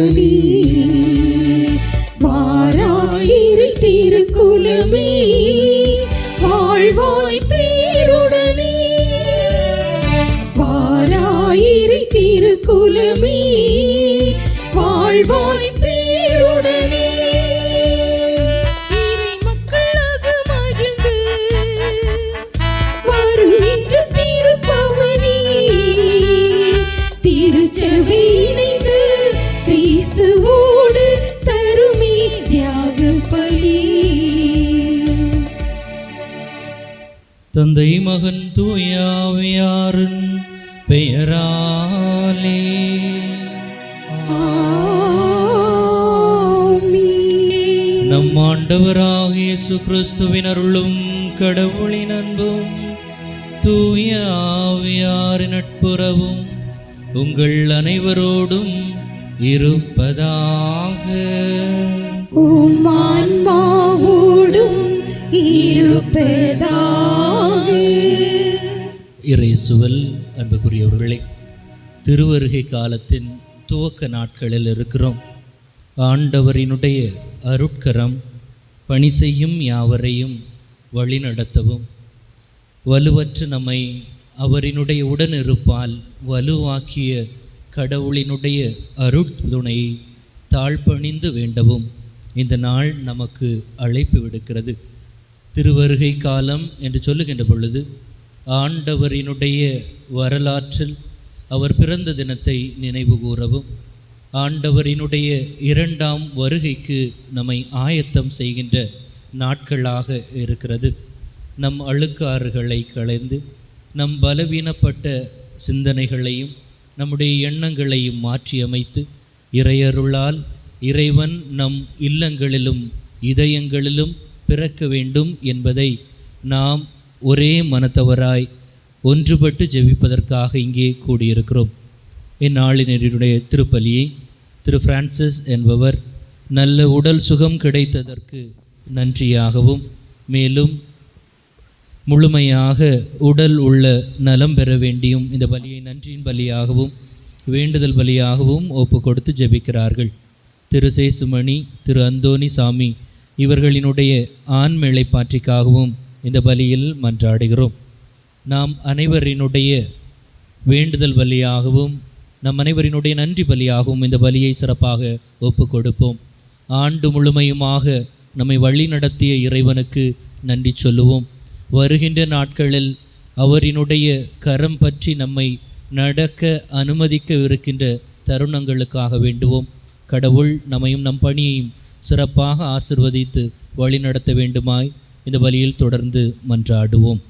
பலி. வாராயிரை திருக்குலமே வாழ்வாய் பேருடனே. வாராயிரை திருக்குலமே வாழ்வாய் பேருடனே. இறை மக்களாக மகிழ்ந்து வருகின்ற திருப்பவனே. திருச்சபை இணைந்து கிறிஸ்துவோடு தருமே தியாக பலி. தந்தை மகன் தூய ஆவியாரின் பெயராலே நம் ஆண்டவராக இயேசு கிறிஸ்துவின் அருளும் கடவுளின் அன்பும் தூய ஆவியாரின் நட்புறவும் உங்கள் அனைவரோடும் இருப்பதாக. உம் ஆன்மாவோடும் இருப்பதாக. இயேசுவில் அன்புக்குரியவர்களே, திருவருகை காலத்தின் துவக்க நாட்களில் இருக்கிறோம். ஆண்டவரினுடைய அருட்கரம் பணி செய்யும் யாவரையும் வழிநடத்தவும், வலுவற்று நம்மை அவரினுடைய உடனிருப்பால் வலுவாக்கிய கடவுளினுடைய அருட்துணையை தாழ்பணிந்து வேண்டவும் இந்த நாள் நமக்கு அழைப்பு விடுக்கிறது. திருவருகை காலம் என்று சொல்லுகின்ற பொழுது ஆண்டவரினுடைய வரலாற்றில் அவர் பிறந்த தினத்தை நினைவு கூறவும், ஆண்டவரினுடைய இரண்டாம் வருகைக்கு நம்மை ஆயத்தம் செய்கின்ற நாட்களாக இருக்கிறது. நம் அழுக்காறுகளை களைந்து நம் பலவீனப்பட்ட சிந்தனைகளையும் நம்முடைய எண்ணங்களையும் மாற்றியமைத்து இறையருளால் இறைவன் நம் இல்லங்களிலும் இதயங்களிலும் பிறக்க வேண்டும் என்பதை நாம் ஒரே மனத்தவராய் ஒன்றுபட்டு ஜெபிப்பதற்காக இங்கே கூடியிருக்கிறோம். இந்நாளினருடைய திருப்பலியை திரு பிரான்சிஸ் என்பவர் நல்ல உடல் சுகம் கிடைத்ததற்கு நன்றியாகவும், மேலும் முழுமையாக உடல் உள்ள நலம் பெற வேண்டியும் இந்த பலியை நன்றியின் பலியாகவும் வேண்டுதல் பலியாகவும் ஒப்பு கொடுத்து ஜெபிக்கிறார்கள். திரு சேசுமணி, திரு அந்தோனி சாமி இவர்களினுடைய ஆண்மேளை பாற்றிக்காகவும் இந்த பலியில் மன்றாடுகிறோம். நாம் அனைவரினுடைய வேண்டுதல் பலியாகவும் நம் அனைவரினுடைய நன்றி பலியாகவும் இந்த பலியை சிறப்பாக ஒப்பு கொடுப்போம். ஆண்டு முழுமையுமாக நம்மை வழி நடத்திய இறைவனுக்கு நன்றி சொல்லுவோம். வருகின்ற நாட்களில் அவரினுடைய கரம் பற்றி நம்மை நடக்க அனுமதிக்க இருக்கின்ற தருணங்களுக்காக வேண்டுவோம். கடவுள் நம்மையும் நம் பணியையும் சிறப்பாக ஆசிர்வதித்து வழி நடத்த வேண்டுமாய் இந்த பலியில் தொடர்ந்து மன்றாடுவோம்.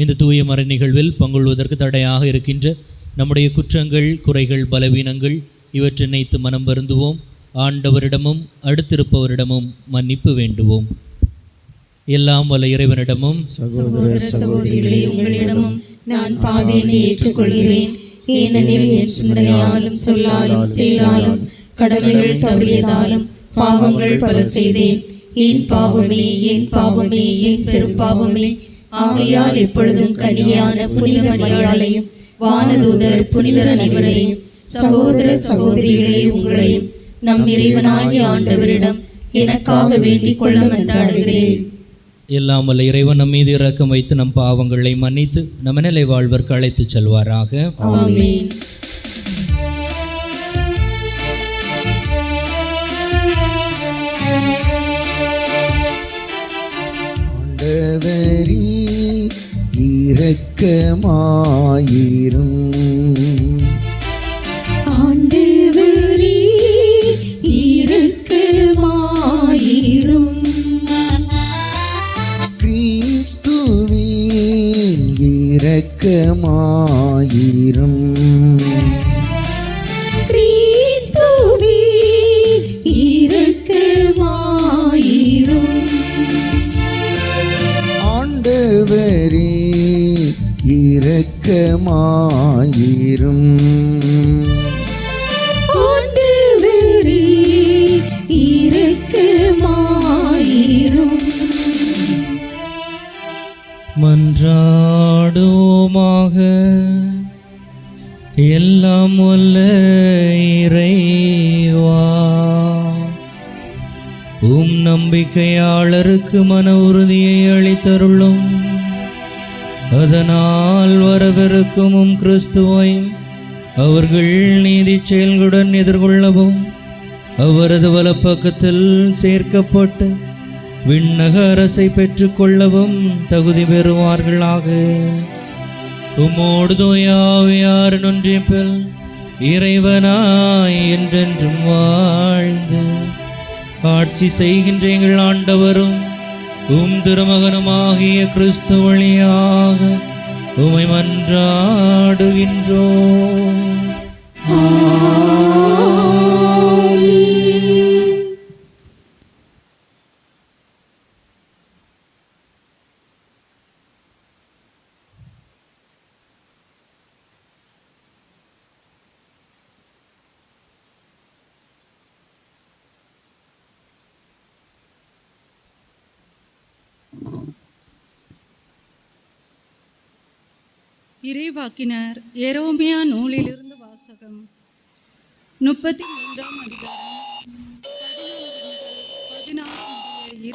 இந்த தூய மறை நிகழ்வில் பங்கொள்வதற்கு தடையாக இருக்கின்ற நம்முடைய குற்றங்கள், குறைகள், பலவீனங்கள் இவற்றை நினைத்து மனம் வருந்துவோம். ஆண்டவரிடமும் அடுத்திருப்பவரிடமும் மன்னிப்பு வேண்டுவோம். எல்லாம் வல்ல இறைவனிடமும் சகோதர சகோதரிகளே உங்களிடமும் நான் பாவியை ஏற்றுக்கொள்கிறேன். ஏனெனில் என் சிந்தனையாலும் சொல்லாலும் செயலாலும் கடமைகள் தவறியதாலும் பாவங்கள் பல செய்தேன். என் பாவமே, என் பாவமே, என் பெரும் பாவமே. ஆகையால் எப்பொழுதும் கனியான புனித மரியாளையும் வானதூதர் புனிதர் அனைவரையும் சகோதர சகோதரிகளே உங்களையும் நம் இறைவனாகிய ஆண்டவரிடம் எனக்காக வேண்டிக் கொள்ள மன்றாடுகிறேன். எல்லாம் வல்ல இறைவன் நம் மீது இரக்கம் வைத்து நம் பாவங்களை மன்னித்து நம்ம நிலை வாழ்வதற்கு அழைத்து செல்வாராக. ஆமென். ஆண்டவரே இரக்கமாயிரும். ஆண்டவரே இரக்கமாயிரும். கிறிஸ்துவே இரக்கமாயிரும். கிறிஸ்துவே இரக்கமாயிரும். ஆண்டவரே இரக்கமாயிரும். ஆண்டவரே இரக்கமாயிரும். மன்றாடுவோமாக. எல்லாம் வல்ல இறைவா, நம்பிக்கையாளருக்கு மன உறுதியை அளித்தருளும். அதனால் வரவிருக்கும் கிறிஸ்துவை அவர்கள் நீதி செயல்களுடன் எதிர்கொள்ளவும் அவரது வலப்பக்கத்தில் சேர்க்கப்பட்டு விண்ணக அரசை பெற்றுக்கொள்ளவும் தகுதி பெறுவார்களாக. உம்மோடு தூயாவியார் ஒன்றிப்பில் இறைவனாய் என்றென்றும் வாழ்ந்து ஆட்சி செய்கின்ற எங்கள் ஆண்டவரும் திருமகனுமாகிய கிறிஸ்து வழியாக உம்மை மன்றாடுகின்றோம். இறைவாக்கினர் எரோமியா நூலிலிருந்து வாசகம். 33ஆம் அதிகாரம் 14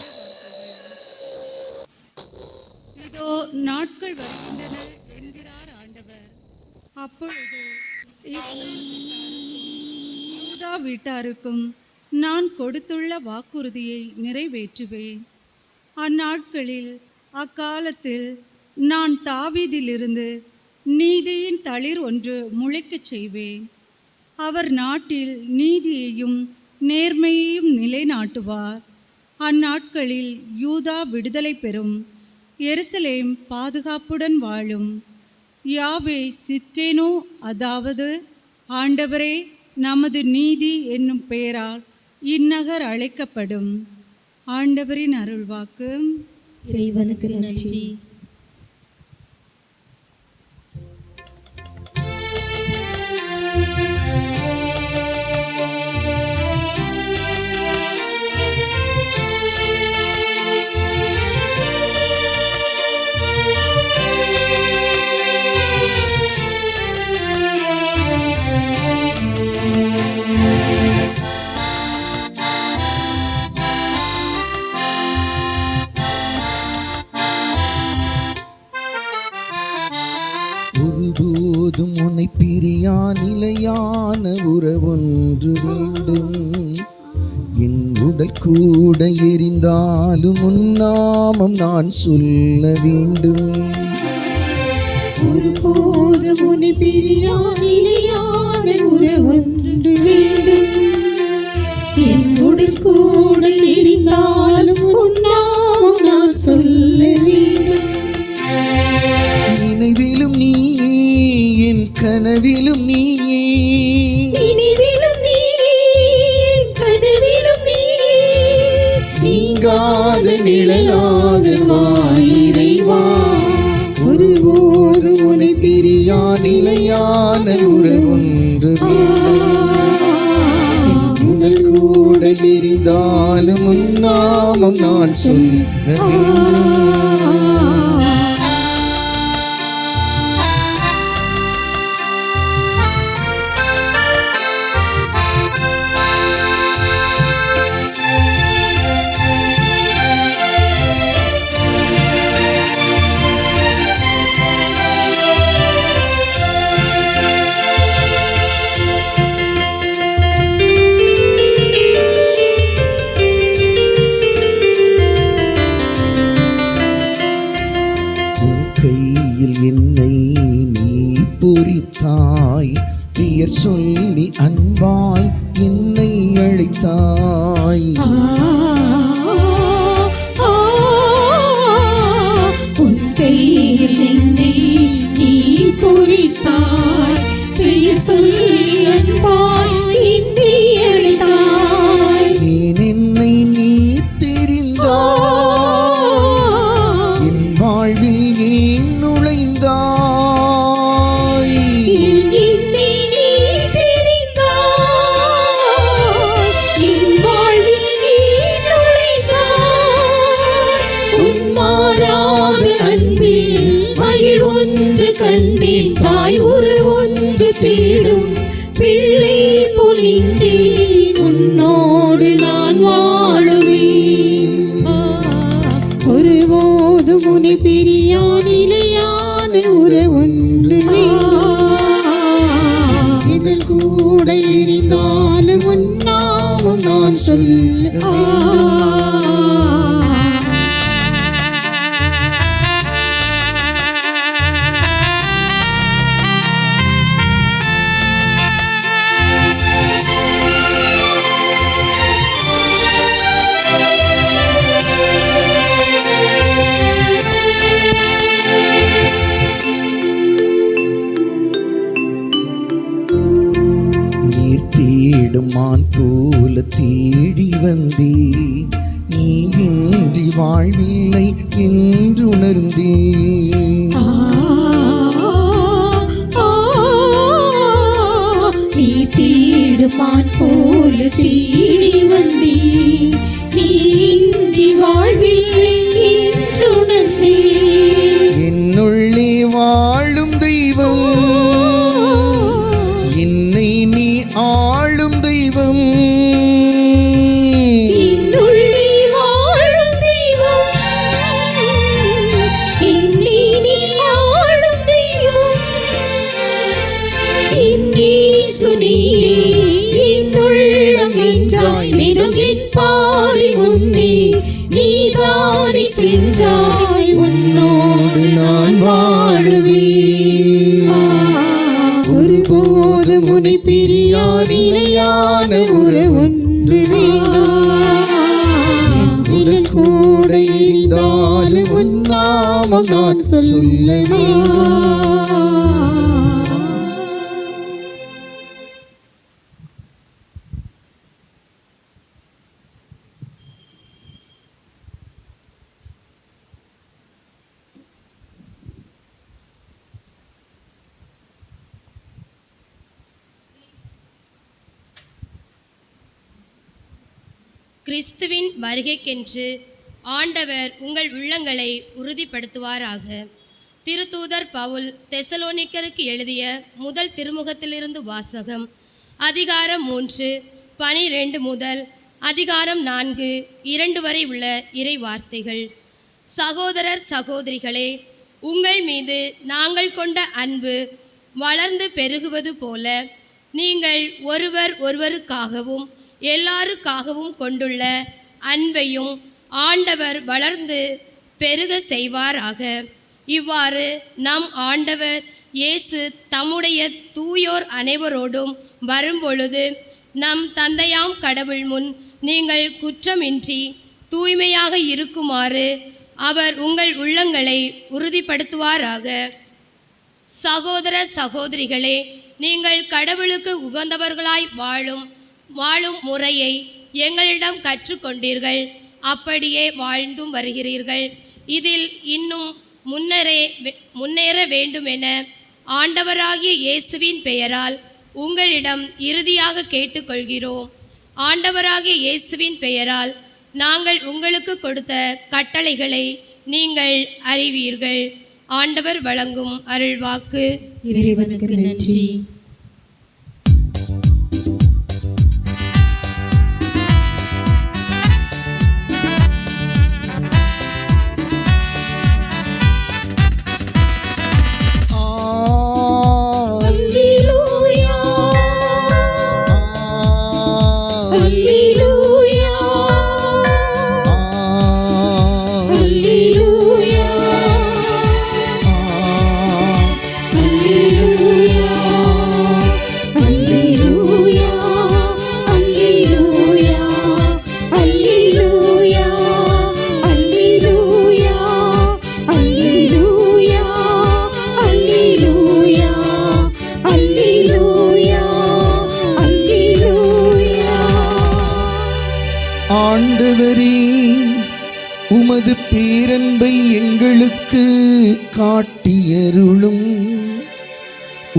இதோ நாட்கள் வருகின்றன என்கிறார் ஆண்டவர். அப்பொழுது யூதா வீட்டாருக்கும் நான் கொடுத்துள்ள வாக்குறுதியை நிறைவேற்றுவேன். அந்நாட்களில் அக்காலத்தில் நான் தாவீதிலிருந்து நீதியின் தளிர் ஒன்று முளைக்கச் செய்வேன். அவர் நாட்டில் நீதியையும் நேர்மையையும் நிலைநாட்டுவார். அந்நாட்களில் யூதா விடுதலை பெறும், எருசலேம் பாதுகாப்புடன் வாழும். யாவே சித்கேனோ, அதாவது ஆண்டவரே நமது நீதி என்னும் பெயரால் இந்நகர் அழைக்கப்படும். ஆண்டவரின் அருள்வாக்கு. இறைவனுக்கு நன்றி. ஒருபோதும் உன்னை பிரியா நிலையான உறவொன்று வேண்டும். என் உடல் கூட எரிந்தாலும் உன்னாமம் நான் சொல்ல வேண்டும். ஒருபோதும் உன்னை பிரியா நிலையான உறவொன்று வேண்டும். என் உடல் கூட எரிந்தாலும் உன்னாமம் நான் சொல்ல வேண்டும். நினைவிலும் நீ, என் கனவிலும் நீ, நினைவிலும் நீ, கனவிலும் நீ, நீங்காத நிழலாக வா இறைவா. ஒருபோதும் உன்னை பிரியா நிலையான உறவொன்று வேண்டும். என் உடல் கூட எரிந்தாலும் உன்னாமம் நான் சொல்ல வேண்டும். கையில் என்னை நீ பொறித்தாய், பெயர் சொல்லி அன்பாய் என்னை அழைத்தாய். உன் கையில் என்னை நீ பொறித்தாய், பெயர் சொல்லி அன்பாய் என்னை அழைத்தாய். ஏன் என்னை நீ தெரிந்தாய், என் வாழ்வில் ஏன் நுழைந்தாய். என்னை நீ தெரிந்தாய், என் வாழ்வில் நீ நுழைந்தாய். உன் மாறாத அன்பில் மகிழ் ஒன்று கண்டேன், தாய் உரு ஒன்று தேடும் என்றும் பிள்ளை போல் நின்றேன், உன்னோடு நான் வாழுவேன். ஒருபோதும் உன்னை பிரியா நிலையான உறவொன்று இதழ் கூட எரிந்தாலும் உன்னாவும் நான் சொல்ல. மான் போல தேடி வந்தேன், நீ இன்றி வாழ்வில்லை என்று உணர்ந்தேன். நீ தேடுமான் போல தேடி வந்தேன், நீ இன்றி வாழ்வில்லை என்று உணர்ந்தேன். என்னுள்ளே வாழும் தெய்வம், என்னை நீ ஆளும் தெய்வம். என்னுள்ளே வாழும் தெய்வம், என்னை நீ ஆளும் தெய்வம். என் இயேசு நீயே, என் உள்ளம் வென்றாய், நிதம் என் பாதை முன்னே நீதானே சென்றாய், உன்னோடு நான் வாழுவேன். ஒருபோதும் உன்னை பிரியா நிலையான உறவொன்று வேண்டும். உடல் கூட இருந்தாலும் உன் நாமம் நான் சொல்ல வேண்டும். கிறிஸ்துவின் வருகைக்கென்று ஆண்டவர் உங்கள் உள்ளங்களை உறுதிப்படுத்துவாராக. திருத்தூதர் பவுல் தெசலோனிக்கருக்கு எழுதிய முதல் திருமுகத்திலிருந்து வாசகம். அதிகாரம் 3 12 முதல் அதிகாரம் 4 2 வரை உள்ள இறை வார்த்தைகள். சகோதரர் சகோதரிகளே, உங்கள் மீது நாங்கள் கொண்ட அன்பு வளர்ந்து பெருகுவது போல நீங்கள் ஒருவர் ஒருவருக்காகவும் எல்லாருக்காகவும் கொண்டுள்ள அன்பையும் ஆண்டவர் வளர்ந்து பெருக செய்வாராக. இவ்வாறு நம் ஆண்டவர் இயேசு தம்முடைய தூயோர் அனைவரோடும் வரும்பொழுது நம் தந்தையாம் கடவுள் முன் நீங்கள் குற்றமின்றி தூய்மையாக இருக்குமாறு அவர் உங்கள் உள்ளங்களை உறுதிப்படுத்துவாராக. சகோதர சகோதரிகளே, நீங்கள் கடவுளுக்கு உகந்தவர்களாய் வாழும் முறையை எங்களிடம் கற்றுக்கொண்டீர்கள், அப்படியே வாழ்ந்தும் வருகிறீர்கள். இதில் இன்னும் முன்னேற வேண்டுமென ஆண்டவராகிய இயேசுவின் பெயரால் உங்களிடம் இறுதியாக கேட்டுக்கொள்கிறோம். ஆண்டவராகிய இயேசுவின் பெயரால் நாங்கள் உங்களுக்கு கொடுத்த கட்டளைகளை நீங்கள் அறிவீர்கள். ஆண்டவர் வழங்கும் அருள்வாக்கு. இறைவனுக்கு நன்றி. ஆண்டவரே, உமது பேரன்பை எங்களுக்கு காட்டியருளும்,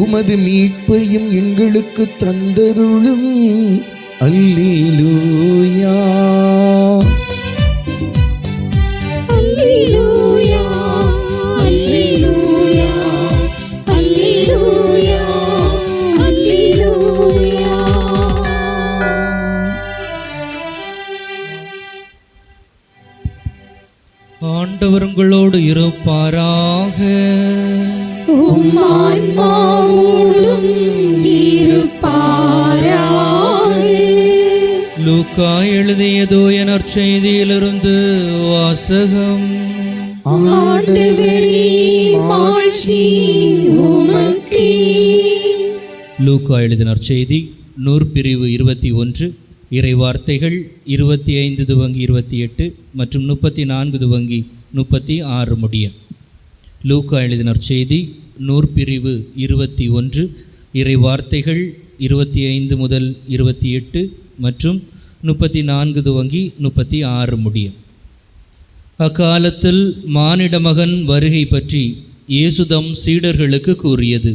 உமது மீட்பையும் எங்களுக்கு தந்தருளும். அல்லேலூயா. அல்லேலூயா, அல்லேலூயா, அல்லேலூயா, அல்லேலூயா. ஆண்டவர் உங்களோடு இருப்பாராக. உம் ஆன்மாவோடும் இருப்பாராக. லூக்கா எழுதிய தூய நற்செய்தியிலிருந்து வாசகம். ஆண்டவரே, மாட்சி உமக்கே. லூக்கா எழுதிய நற்செய்தி நூற்பிரிவு 21, இறை வார்த்தைகள் 25 துவங்கி 28 மற்றும் 34 துவங்கி 36 முடிய. லூக்கா எழுதிய நற்செய்தி நூற்பிரிவு 21, இறை வார்த்தைகள் 25 முதல் 28 மற்றும் 34 துவங்கி 36 முடிய. அக்காலத்தில் மானிட மகன் வருகை பற்றி இயேசுதம் சீடர்களுக்கு கூறியது.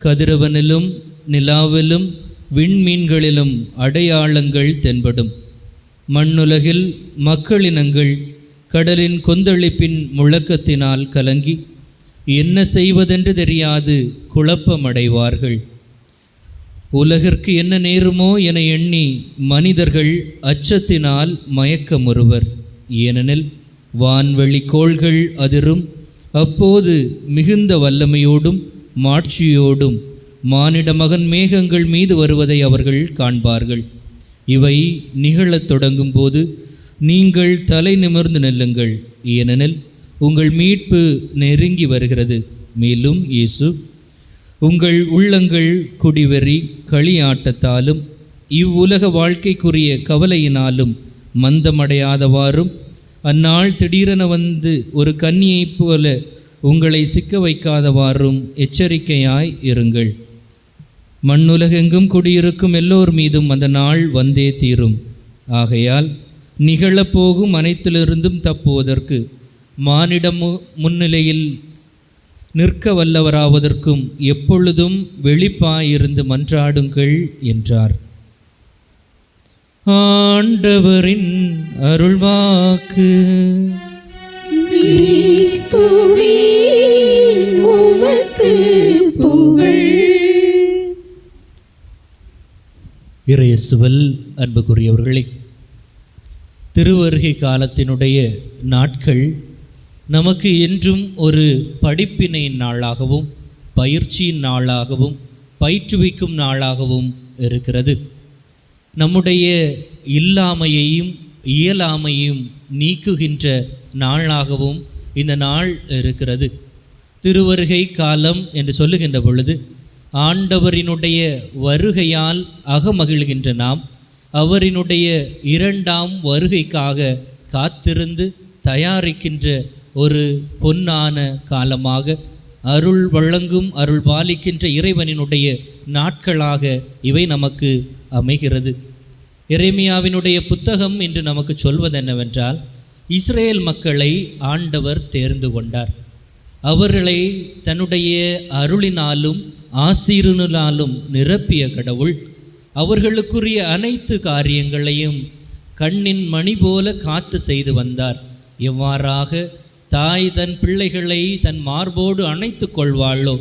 கதிரவனிலும் நிலாவிலும் விண்மீன்களிலும் அடையாளங்கள் தென்படும். மண்ணுலகில் மக்களினங்கள் கடலின் கொந்தளிப்பின் முழக்கத்தினால் கலங்கி என்ன செய்வதென்று தெரியாது குழப்பமடைவார்கள். உலகிற்கு என்ன நேருமோ என எண்ணி மனிதர்கள் அச்சத்தினால் மயக்கமுறுவர். ஏனெனில் வான்வெளி கோள்கள் அதிரும். அப்போது மிகுந்த வல்லமையோடும் மாட்சியோடும் மானிட மகன் மேகங்கள் மீது வருவதை அவர்கள் காண்பார்கள். இவை நிகழத் தொடங்கும் போது நீங்கள் தலை நிமிர்ந்து நில்லுங்கள், ஏனெனில் உங்கள் மீட்பு நெருங்கி வருகிறது. மேலும் இயேசு உங்கள் உள்ளங்கள் குடிவெறி களியாட்டத்தாலும் இவ்வுலக வாழ்க்கைக்குரிய கவலையினாலும் மந்தமடையாதவாறும் அந்நாள் திடீரென வந்து ஒரு கன்னியைப் போல உங்களை சிக்க வைக்காதவாறும் எச்சரிக்கையாய் இருங்கள். மண்ணுலகெங்கும் குடியிருக்கும் எல்லோர் மீதும் அந்த நாள் வந்தே தீரும். ஆகையால் நிகழப்போகும் அனைத்திலிருந்தும் தப்புவதற்கு மானிடம் முன்னிலையில் நிற்க வல்லவராவதற்கும் எப்பொழுதும் வெளிப்பாயிருந்து மன்றாடுங்கள் என்றார். ஆண்டவரின் அருள்வாக்கு. கிறிஸ்துவே, உமக்கு புகழ். இறையேசுவில் அன்புக்குரியவர்களே, திருவருகை காலத்தினுடைய நாட்கள் நமக்கு என்றும் ஒரு படிப்பினையின் நாளாகவும் பயிற்சியின் நாளாகவும் பயிற்றுவிக்கும் நாளாகவும் இருக்கிறது. நம்முடைய இல்லாமையையும் இயலாமையும் நீக்குகின்ற நாளாகவும் இந்த நாள் இருக்கிறது. திருவருகை காலம் என்று சொல்லுகின்ற பொழுது ஆண்டவரினுடைய வருகையால் அகமகிழ்கின்ற நாம் அவரினுடைய இரண்டாம் வருகைக்காக காத்திருந்து தயாரிக்கின்ற ஒரு பொன்னான காலமாக, அருள் வழங்கும் அருள் பாலிக்கின்ற இறைவனினுடைய நாட்களாக இவை நமக்கு அமைகிறது. எரேமியாவினுடைய புத்தகம் என்று நமக்கு சொல்வது என்னவென்றால், இஸ்ரேல் மக்களை ஆண்டவர் தேர்ந்து கொண்டார். அவர்களை தன்னுடைய அருளினாலும் ஆசீரினாலும் நிரப்பிய கடவுள் அவர்களுக்குரிய அனைத்து காரியங்களையும் கண்ணின் மணி போல காத்து செய்து வந்தார். எவ்வாறாக தாய் தன் பிள்ளைகளை தன் மார்போடு அணைத்து கொள்வாளோ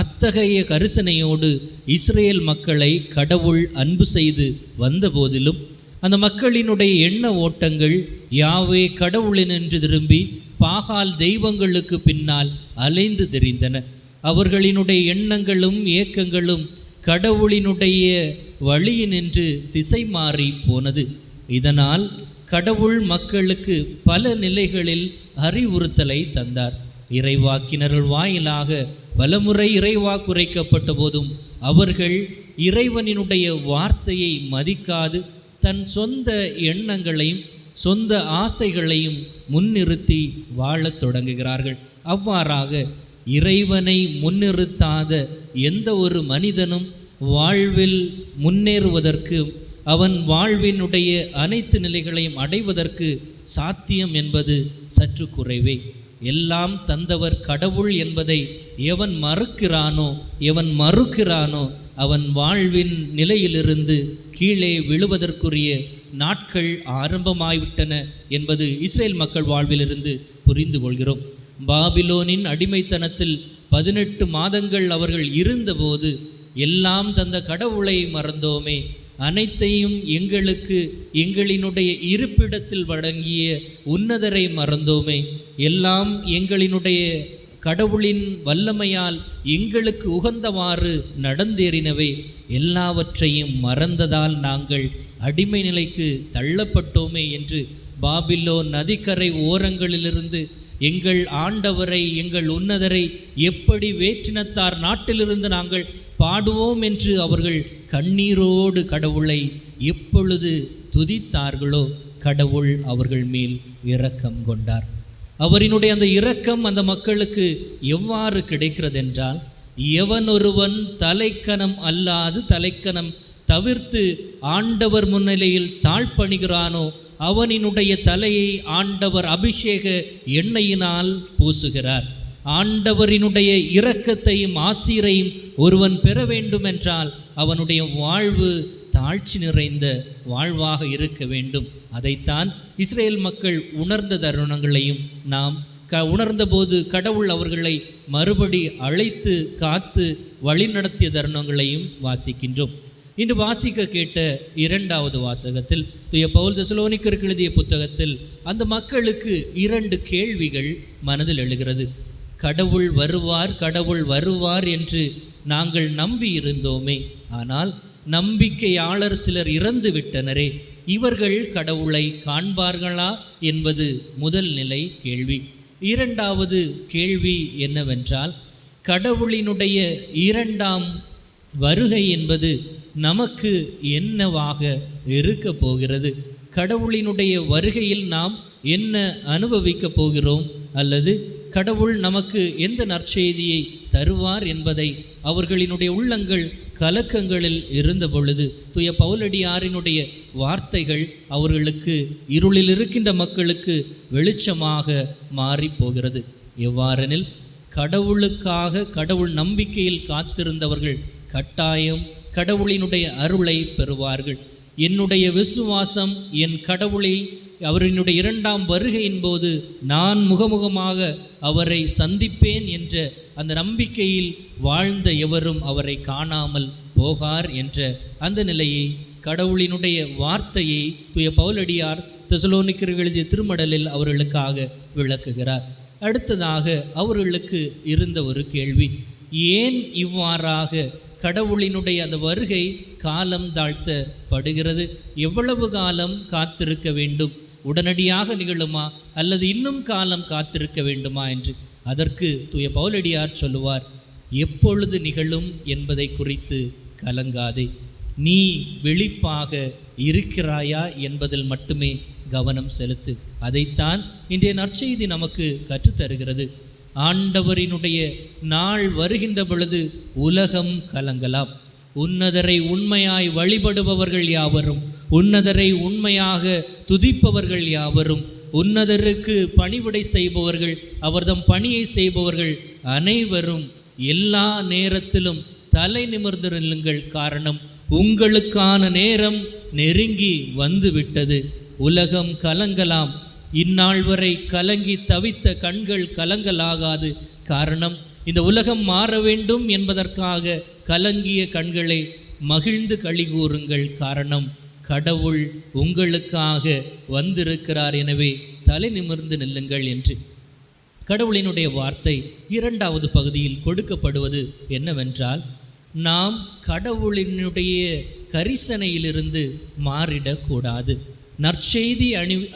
அத்தகைய கரிசனையோடு இஸ்ரேல் மக்களை கடவுள் அன்பு செய்து வந்த போதிலும் அந்த மக்களினுடைய எண்ண ஓட்டங்கள் யாவே கடவுளினின்று திரும்பி பாகால் தெய்வங்களுக்கு பின்னால் அலைந்து திரிந்தன. அவர்களினுடைய எண்ணங்களும் ஏக்கங்களும் கடவுளினுடைய வழியினின்று திசை மாறி போனது. இதனால் கடவுள் மக்களுக்கு பல நிலைகளில் அறிவுறுத்தலை தந்தார். இறைவாக்கினர்கள் வாயிலாக பலமுறை இறைவாக்குரைக்கப்பட்ட போதும் அவர்கள் இறைவனினுடைய வார்த்தையை மதிக்காது தன் சொந்த எண்ணங்களையும் சொந்த ஆசைகளையும் முன்னிறுத்தி வாழத் தொடங்குகிறார்கள். அவ்வாறாக இறைவனை முன்னிறுத்தாத எந்த ஒரு மனிதனும் வாழ்வில் முன்னேறுவதற்கு, அவன் வாழ்வினுடைய அனைத்து நிலைகளையும் அடைவதற்கு சாத்தியம் என்பது சற்று குறைவே. எல்லாம் தந்தவர் கடவுள் என்பதை எவன் மறுக்கிறானோ அவன் வாழ்வின் நிலையிலிருந்து கீழே விழுவதற்குரிய நாட்கள் ஆரம்பமாய்விட்டன என்பது இஸ்ரேல் மக்கள் வாழ்விலிருந்து புரிந்து கொள்கிறோம். பாபிலோனின் அடிமைத்தனத்தில் 18 மாதங்கள் அவர்கள் இருந்தபோது எல்லாம் தந்த கடவுளை மறந்தோமே, அனைத்தையும் எங்களுக்கு எங்களினுடைய இருப்பிடத்தில் வழங்கிய உன்னதரை மறந்தோமே. எல்லாம் எங்களினுடைய கடவுளின் வல்லமையால் எங்களுக்கு உகந்தவாறு நடந்தேறினவே. எல்லாவற்றையும் மறந்ததால் நாங்கள் அடிமை நிலைக்கு தள்ளப்பட்டோமே என்று பாபிலோன் நதிக்கரை ஓரங்களிலிருந்து எங்கள் ஆண்டவரை, எங்கள் உன்னதரை எப்படி வேற்றினத்தார் நாட்டிலிருந்து நாங்கள் பாடுவோம் என்று அவர்கள் கண்ணீரோடு கடவுளை எப்பொழுது துதித்தார்களோ கடவுள் அவர்கள் மேல் இரக்கம் கொண்டார். அவரினுடைய அந்த இரக்கம் அந்த மக்களுக்கு எவ்வாறு கிடைக்கிறது என்றால், எவனொருவன் தலைக்கணம் அல்லாது தலைக்கணம் தவிர்த்து ஆண்டவர் முன்னிலையில் தாழ்பணிகிறானோ அவனினுடைய தலையை ஆண்டவர் அபிஷேக எண்ணெயினால் பூசுகிறார். ஆண்டவரினுடைய இரக்கத்தையும் ஆசீரையும் ஒருவன் பெற வேண்டுமென்றால் அவனுடைய வாழ்வு தாழ்ச்சி நிறைந்த வாழ்வாக இருக்க வேண்டும். அதைத்தான் இஸ்ரேல் மக்கள் உணர்ந்த தருணங்களையும் நாம் உணர்ந்தபோது கடவுள் அவர்களை மறுபடி அழைத்து காத்து வழிநடத்திய தருணங்களையும் வாசிக்கின்றோம். இன்று வாசிக்க கேட்ட இரண்டாவது வாசகத்தில் தூய பவுல் தெசலோனிக்கருக்கு எழுதிய புத்தகத்தில் அந்த மக்களுக்கு 2 கேள்விகள் மனதில் எழுகிறது. கடவுள் வருவார், கடவுள் வருவார் என்று நாங்கள் நம்பி இருந்தோமே, ஆனால் நம்பிக்கையாளர் சிலர் இறந்து விட்டனரே, இவர்கள் கடவுளை காண்பார்களா என்பது முதல் நிலை கேள்வி. இரண்டாவது கேள்வி என்னவென்றால், கடவுளினுடைய 2ஆம் வருகை என்பது நமக்கு என்னவாக இருக்க போகிறது? கடவுளினுடைய வருகையில் நாம் என்ன அனுபவிக்கப் போகிறோம்? அல்லது கடவுள் நமக்கு எந்த நற்செய்தியை தருவார் என்பதை அவர்களினுடைய உள்ளங்கள் கலக்கங்களில் இருந்த பொழுது தூய பவுலடியாரினுடைய வார்த்தைகள் அவர்களுக்கு இருளில் இருக்கின்ற மக்களுக்கு வெளிச்சமாக மாறி போகிறது. எவ்வாறெனில், கடவுளுக்காக கடவுள் நம்பிக்கையில் காத்திருந்தவர்கள் கட்டாயம் கடவுளினுடைய அருளை பெறுவார்கள். என்னுடைய விசுவாசம் என் கடவுளை அவரினுடைய 2ஆம் வருகையின் போது நான் முகமுகமாக அவரை சந்திப்பேன் என்ற அந்த நம்பிக்கையில் வாழ்ந்த எவரும் அவரை காணாமல் போகார் என்ற அந்த நிலையை, கடவுளினுடைய வார்த்தையை தூய பவுலடியார் தெசலோனிக்கருக்கு எழுதிய திருமடலில் அவர்களுக்காக விளக்குகிறார். அடுத்ததாக அவர்களுக்கு இருந்த ஒரு கேள்வி, ஏன் இவ்வாறாக கடவுளினுடைய அந்த வருகை காலம் தாழ்த்தப்படுகிறது? எவ்வளவு காலம் காத்திருக்க வேண்டும்? உடனடியாக நிகழுமா அல்லது இன்னும் காலம் காத்திருக்க வேண்டுமா என்று. அதற்கு தூய பவுலடியார் சொல்லுவார், எப்பொழுது நிகழும் என்பதை குறித்து கலங்காதே, நீ விழிப்பாக இருக்கிறாயா என்பதில் மட்டுமே கவனம் செலுத்து. அதைத்தான் இன்றைய நற்செய்தி நமக்கு கற்றுத்தருகிறது. ஆண்டவரினுடைய நாள் வருகின்ற பொழுது உலகம் கலங்கலாம். உன்னதரை உண்மையாய் வழிபடுபவர்கள் யாவரும், உன்னதரை உண்மையாக துதிப்பவர்கள் யாவரும், உன்னதருக்கு பணிவிடை செய்பவர்கள், அவர்தம் பணியை செய்பவர்கள் அனைவரும் எல்லா நேரத்திலும் தலை நிமிர்ந்து நில்லுங்கள். காரணம், உங்களுக்கான நேரம் நெருங்கி வந்துவிட்டது. உலகம் கலங்கலாம், இந்நாள் வரை கலங்கி தவித்த கண்கள் கலங்கலாகாது. காரணம், இந்த உலகம் மாற வேண்டும் என்பதற்காக கலங்கிய கண்களை மகிழ்ந்து களிகூறுங்கள். காரணம், கடவுள் உங்களுக்காக வந்திருக்கிறார். எனவே தலை நிமிர்ந்து நில்லுங்கள் என்று கடவுளினுடைய வார்த்தை 2வது பகுதியில் கொடுக்கப்படுவது என்னவென்றால், நாம் கடவுளினுடைய கரிசனையிலிருந்து மாறிடக்கூடாது. நற்செய்தி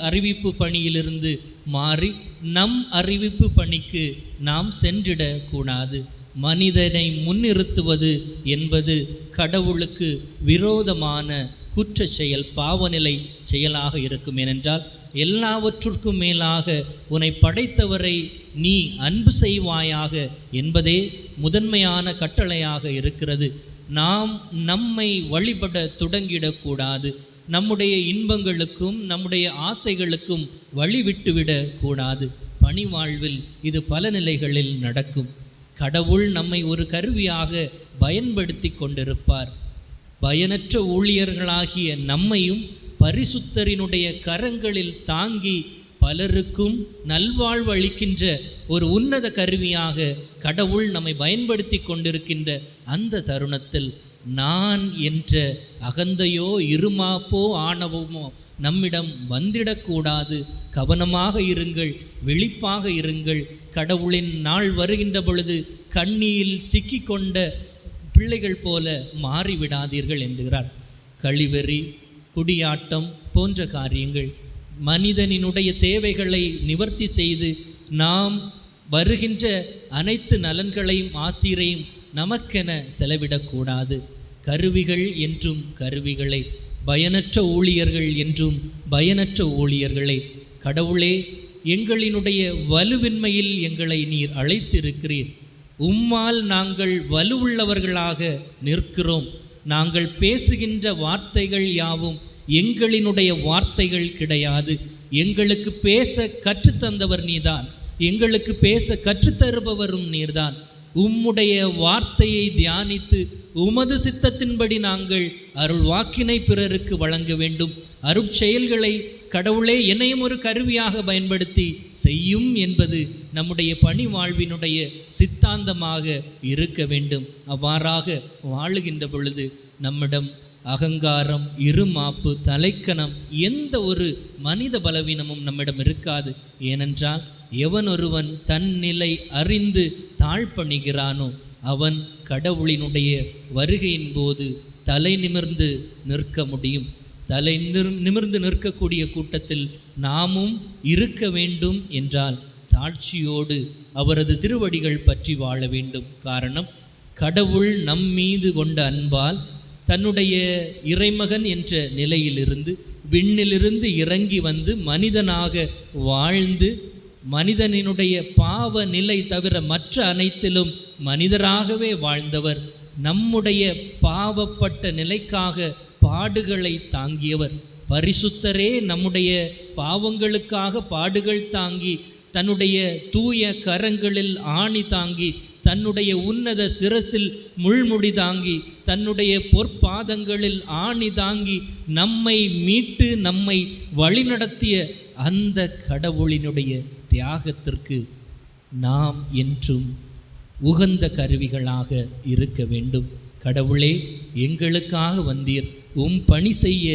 அறிவிப்பு பணியிலிருந்து மாறி நம் அறிவிப்பு பணிக்கு நாம் சென்றிடக்கூடாது. மனிதனை முன்னிறுத்துவது என்பது கடவுளுக்கு விரோதமான குற்ற செயல், பாவநிலை செயலாக இருக்கும். ஏனென்றால், எல்லாவற்றுக்கும் மேலாக உன்னை படைத்தவரை நீ அன்பு செய்வாயாக என்பதே முதன்மையான கட்டளையாக இருக்கிறது. நாம் நம்மை வழிபட தொடங்கிடக்கூடாது. நம்முடைய இன்பங்களுக்கும் நம்முடைய ஆசைகளுக்கும் வழிவிட்டுவிடக் கூடாது. பணிவாழ்வில் இது பல நிலைகளில் நடக்கும். கடவுள் நம்மை ஒரு கருவியாக பயன்படுத்தி கொண்டிருப்பார். பயனற்ற ஊழியர்களாகிய நம்மையும் பரிசுத்தரினுடைய கரங்களில் தாங்கி பலருக்கும் நல்வாழ்வு அளிக்கின்ற ஒரு உன்னத கருவியாக கடவுள் நம்மை பயன்படுத்தி கொண்டிருக்கின்ற அந்த தருணத்தில் நான் என்ற அகந்தையோ இருமாப்போ ஆணவமோ நம்மிடம் வந்திடக்கூடாது. கவனமாக இருங்கள், விழிப்பாக இருங்கள். கடவுளின் நாள் வருகின்ற பொழுது கண்ணியில் சிக்கிக்கொண்ட பிள்ளைகள் போல மாறிவிடாதீர்கள் என்கிறார். கழிவெறி, குடியாட்டம் போன்ற காரியங்கள் மனிதனினுடைய தேவைகளை நிவர்த்தி செய்து நாம் வருகின்ற அனைத்து நலன்களையும் ஆசிரையும் நமக்கென செலவிடக்கூடாது. கருவிகள் என்றும் கருவிகளை, பயனற்ற ஊழியர்கள் என்றும் பயனற்ற ஊழியர்களை. கடவுளே, எங்களினுடைய வலுவின்மையில் எங்களை நீர் அழைத்திருக்கிறீர். உம்மால் நாங்கள் வலுவுள்ளவர்களாக நிற்கிறோம். நாங்கள் பேசுகின்ற வார்த்தைகள் யாவும் எங்களினுடைய வார்த்தைகள் கிடையாது. எங்களுக்கு பேச கற்றுத்தந்தவர் நீதான், எங்களுக்கு பேச கற்றுத்தருபவரும் நீர்தான். உம்முடைய வார்த்தையை தியானித்து உமது சித்தத்தின்படி நாங்கள் அருள் வாக்கினை பிறருக்கு வழங்க வேண்டும். அருட்செயல்களை கடவுளே என்னையும் ஒரு கருவியாக பயன்படுத்தி செய்யும் என்பது நம்முடைய பணி வாழ்வினுடைய சித்தாந்தமாக இருக்க வேண்டும். அவ்வாறாக வாழுகின்ற பொழுது நம்மிடம் அகங்காரம், இருமாப்பு, தலைக்கணம், எந்த ஒரு மனித பலவீனமும் நம்மிடம் இருக்காது. ஏனென்றால் எவன் ஒருவன் தன் நிலை அறிந்து தாழ்பணிகிறானோ அவன் கடவுளினுடைய வருகையின் போது தலை நிமிர்ந்து நிற்க முடியும். தலை நிமிர்ந்து நிற்கக்கூடிய கூட்டத்தில் நாமும் இருக்க வேண்டும் என்றால் தாழ்ச்சியோடு அவரது திருவடிகள் பற்றி வாழ வேண்டும். காரணம், கடவுள் நம் மீது கொண்ட அன்பால் தன்னுடைய இறைமகன் என்ற நிலையிலிருந்து விண்ணிலிருந்து இறங்கி வந்து மனிதனாக வாழ்ந்து மனிதனினுடைய பாவ நிலை தவிர மற்ற அனைத்திலும் மனிதராகவே வாழ்ந்தவர். நம்முடைய பாவப்பட்ட நிலைக்காக பாடுகளை தாங்கியவர். பரிசுத்தரே நம்முடைய பாவங்களுக்காக பாடுகள் தாங்கி தன்னுடைய தூய கரங்களில் ஆணி தாங்கி தன்னுடைய உன்னத சிரசில் முள்முடி தாங்கி தன்னுடைய பொற்பாதங்களில் ஆணி தாங்கி நம்மை மீட்டு நம்மை வழிநடத்திய அந்த கடவுளினுடைய தியாகத்திற்கு நாம் என்றும் உகந்த கருவிகளாக இருக்க வேண்டும். கடவுளே, எங்களுக்காக வந்தீர், உம் பணி செய்ய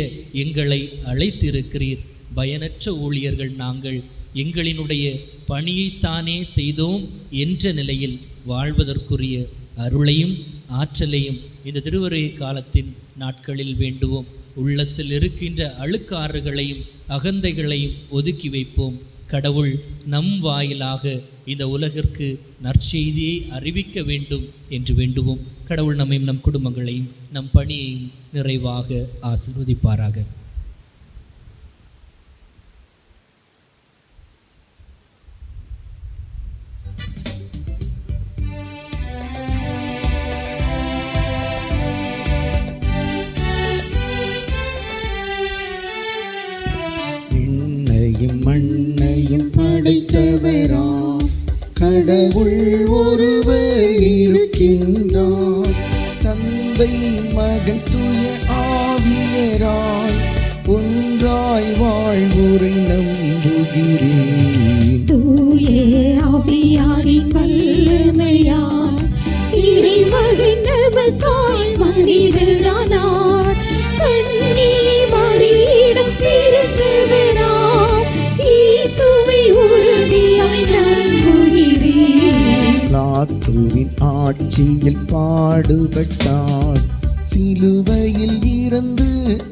எங்களை அழைத்திருக்கிறீர். பயனற்ற ஊழியர்கள் நாங்கள் எங்களினுடைய பணியைத்தானே செய்தோம் என்ற நிலையில் வாழ்வதற்குரிய அருளையும் ஆற்றலையும் இந்த திருவருகை காலத்தின் நாட்களில் வேண்டுவோம். உள்ளத்தில் இருக்கின்ற அழுக்காறுகளையும் அகந்தைகளையும் ஒதுக்கி வைப்போம். கடவுள் நம் வாயிலாக இந்த உலகிற்கு நற்செய்தியை அறிவிக்க வேண்டும் என்று வேண்டுவோம். கடவுள் நம்மையும் நம் குடும்பங்களையும் நம் பணியையும் நிறைவாக ஆசீர்வதிப்பாராக. மண்ணையும் படைத்தவராம் கடவுள் ஒருவர் இருக்கின்றார். தந்தை, மகன், தூய ஆவியராய் ஒன்றாய் வாழ்வுரை நம்புகிறேன். தூய ஆவியாரின் வல்லமையால் இறைமகன் நமக்காய் மனிதரானார். கன்னி மரியிடம் பிறந்தவராம் இயேசுவை உறுதியாய் நம்புகிறேன். பிலாத்துவின் ஆட்சியில் பாடுபட்டார், சிலுவையில் இறந்து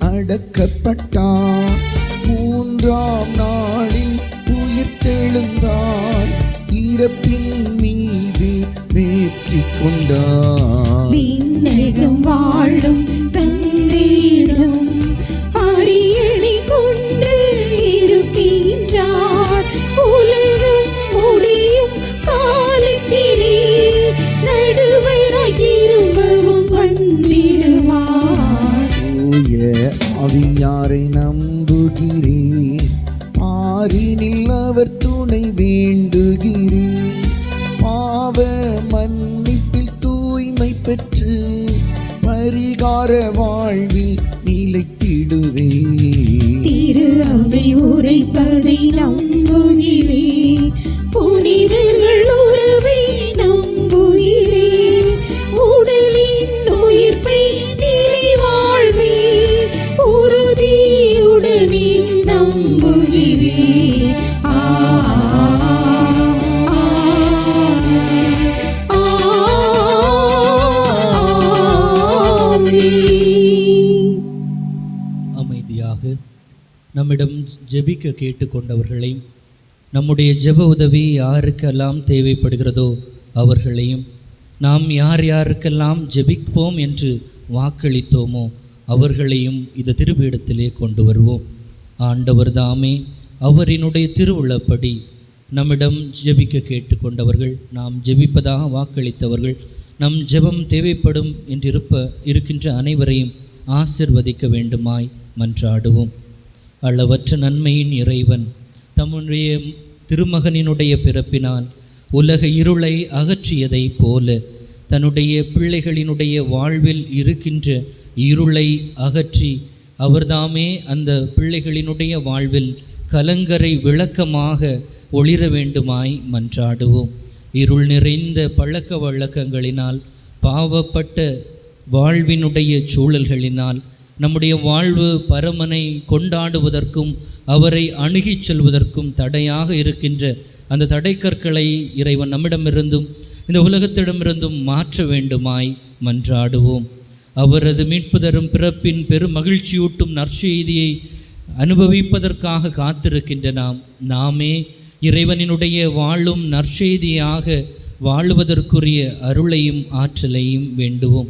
அடக்கப்பட்டார். 3ஆம் நாளில் உயிர்த்தெழுந்தார், இறப்பின் மீது வெற்றி கொண்டார். விண்ணகம் வாழும் தந்தையிடம் அரியணை கொண்டு இருக்கின்றார். உலகம் முடியும் காலத்திலே நடுவராய் திரும்பவும் வந்திடுவார். தூய ஆவியாரை நம்புகிறேன், பாரினில் அவர் துணை வேண்டுகிறேன். பாவ மன்னிப்பில் தூய்மை பெற்று பரிகார வாழ்வில் நிலைத்திடுவேன். திரு அவை உரைப்பதை நம்புகிறேன், புனிதர்கள் உறவை நம்புகிறேன், உடலின் உயிர்ப்பை ஜெபிப்போமாக. நம்மிடம் ஜெபிக்க கேட்டுக்கொண்டவர்களையும் நம்முடைய ஜெப உதவி யாருக்கெல்லாம் தேவைப்படுகிறதோ அவர்களையும் நாம் யார் யாருக்கெல்லாம் ஜெபிப்போம் என்று வாக்களித்தோமோ அவர்களையும் இந்த திருப்பீடத்திலே கொண்டு வருவோம். ஆண்டவர் தாமே அவரினுடைய திருவுள்ளப்படி நம்மிடம் ஜெபிக்க கேட்டுக்கொண்டவர்கள், நாம் ஜெபிப்பதாக வாக்களித்தவர்கள், நம் ஜெபம் தேவைப்படும் என்று இருக்கின்ற அனைவரையும் ஆசிர்வதிக்க வேண்டுமாய் மன்றாடுவோம். அளவற்ற நன்மையின் இறைவன் தம்முடைய திருமகனினுடைய பிறப்பினால் உலக இருளை அகற்றியதை போல தன்னுடைய பிள்ளைகளினுடைய வாழ்வில் இருக்கின்ற இருளை அகற்றி அவர்தாமே அந்த பிள்ளைகளினுடைய வாழ்வில் கலங்கரை விளக்கமாக ஒளிர வேண்டுமாய் மன்றாடுவோம். இருள் நிறைந்த பழக்க வழக்கங்களினால், பாவப்பட்ட வாழ்வினுடைய சூழல்களினால் நம்முடைய வாழ்வு பரமனை கொண்டாடுவதற்கும் அவரை அணுகிச் செல்வதற்கும் தடையாக இருக்கின்ற அந்த தடைக்கற்களை இறைவன் நம்மிடமிருந்தும் இந்த உலகத்திடமிருந்தும் மாற்ற வேண்டுமாய் மன்றாடுவோம். அவரது மீட்பு தரும் பிறப்பின் பெரும் மகிழ்ச்சியூட்டும் நற்செய்தியை அனுபவிப்பதற்காக காத்திருக்கின்ற நாமே இறைவனினுடைய வாழும் நற்செய்தியாக வாழுவதற்குரிய அருளையும் ஆற்றலையும் வேண்டுவோம்.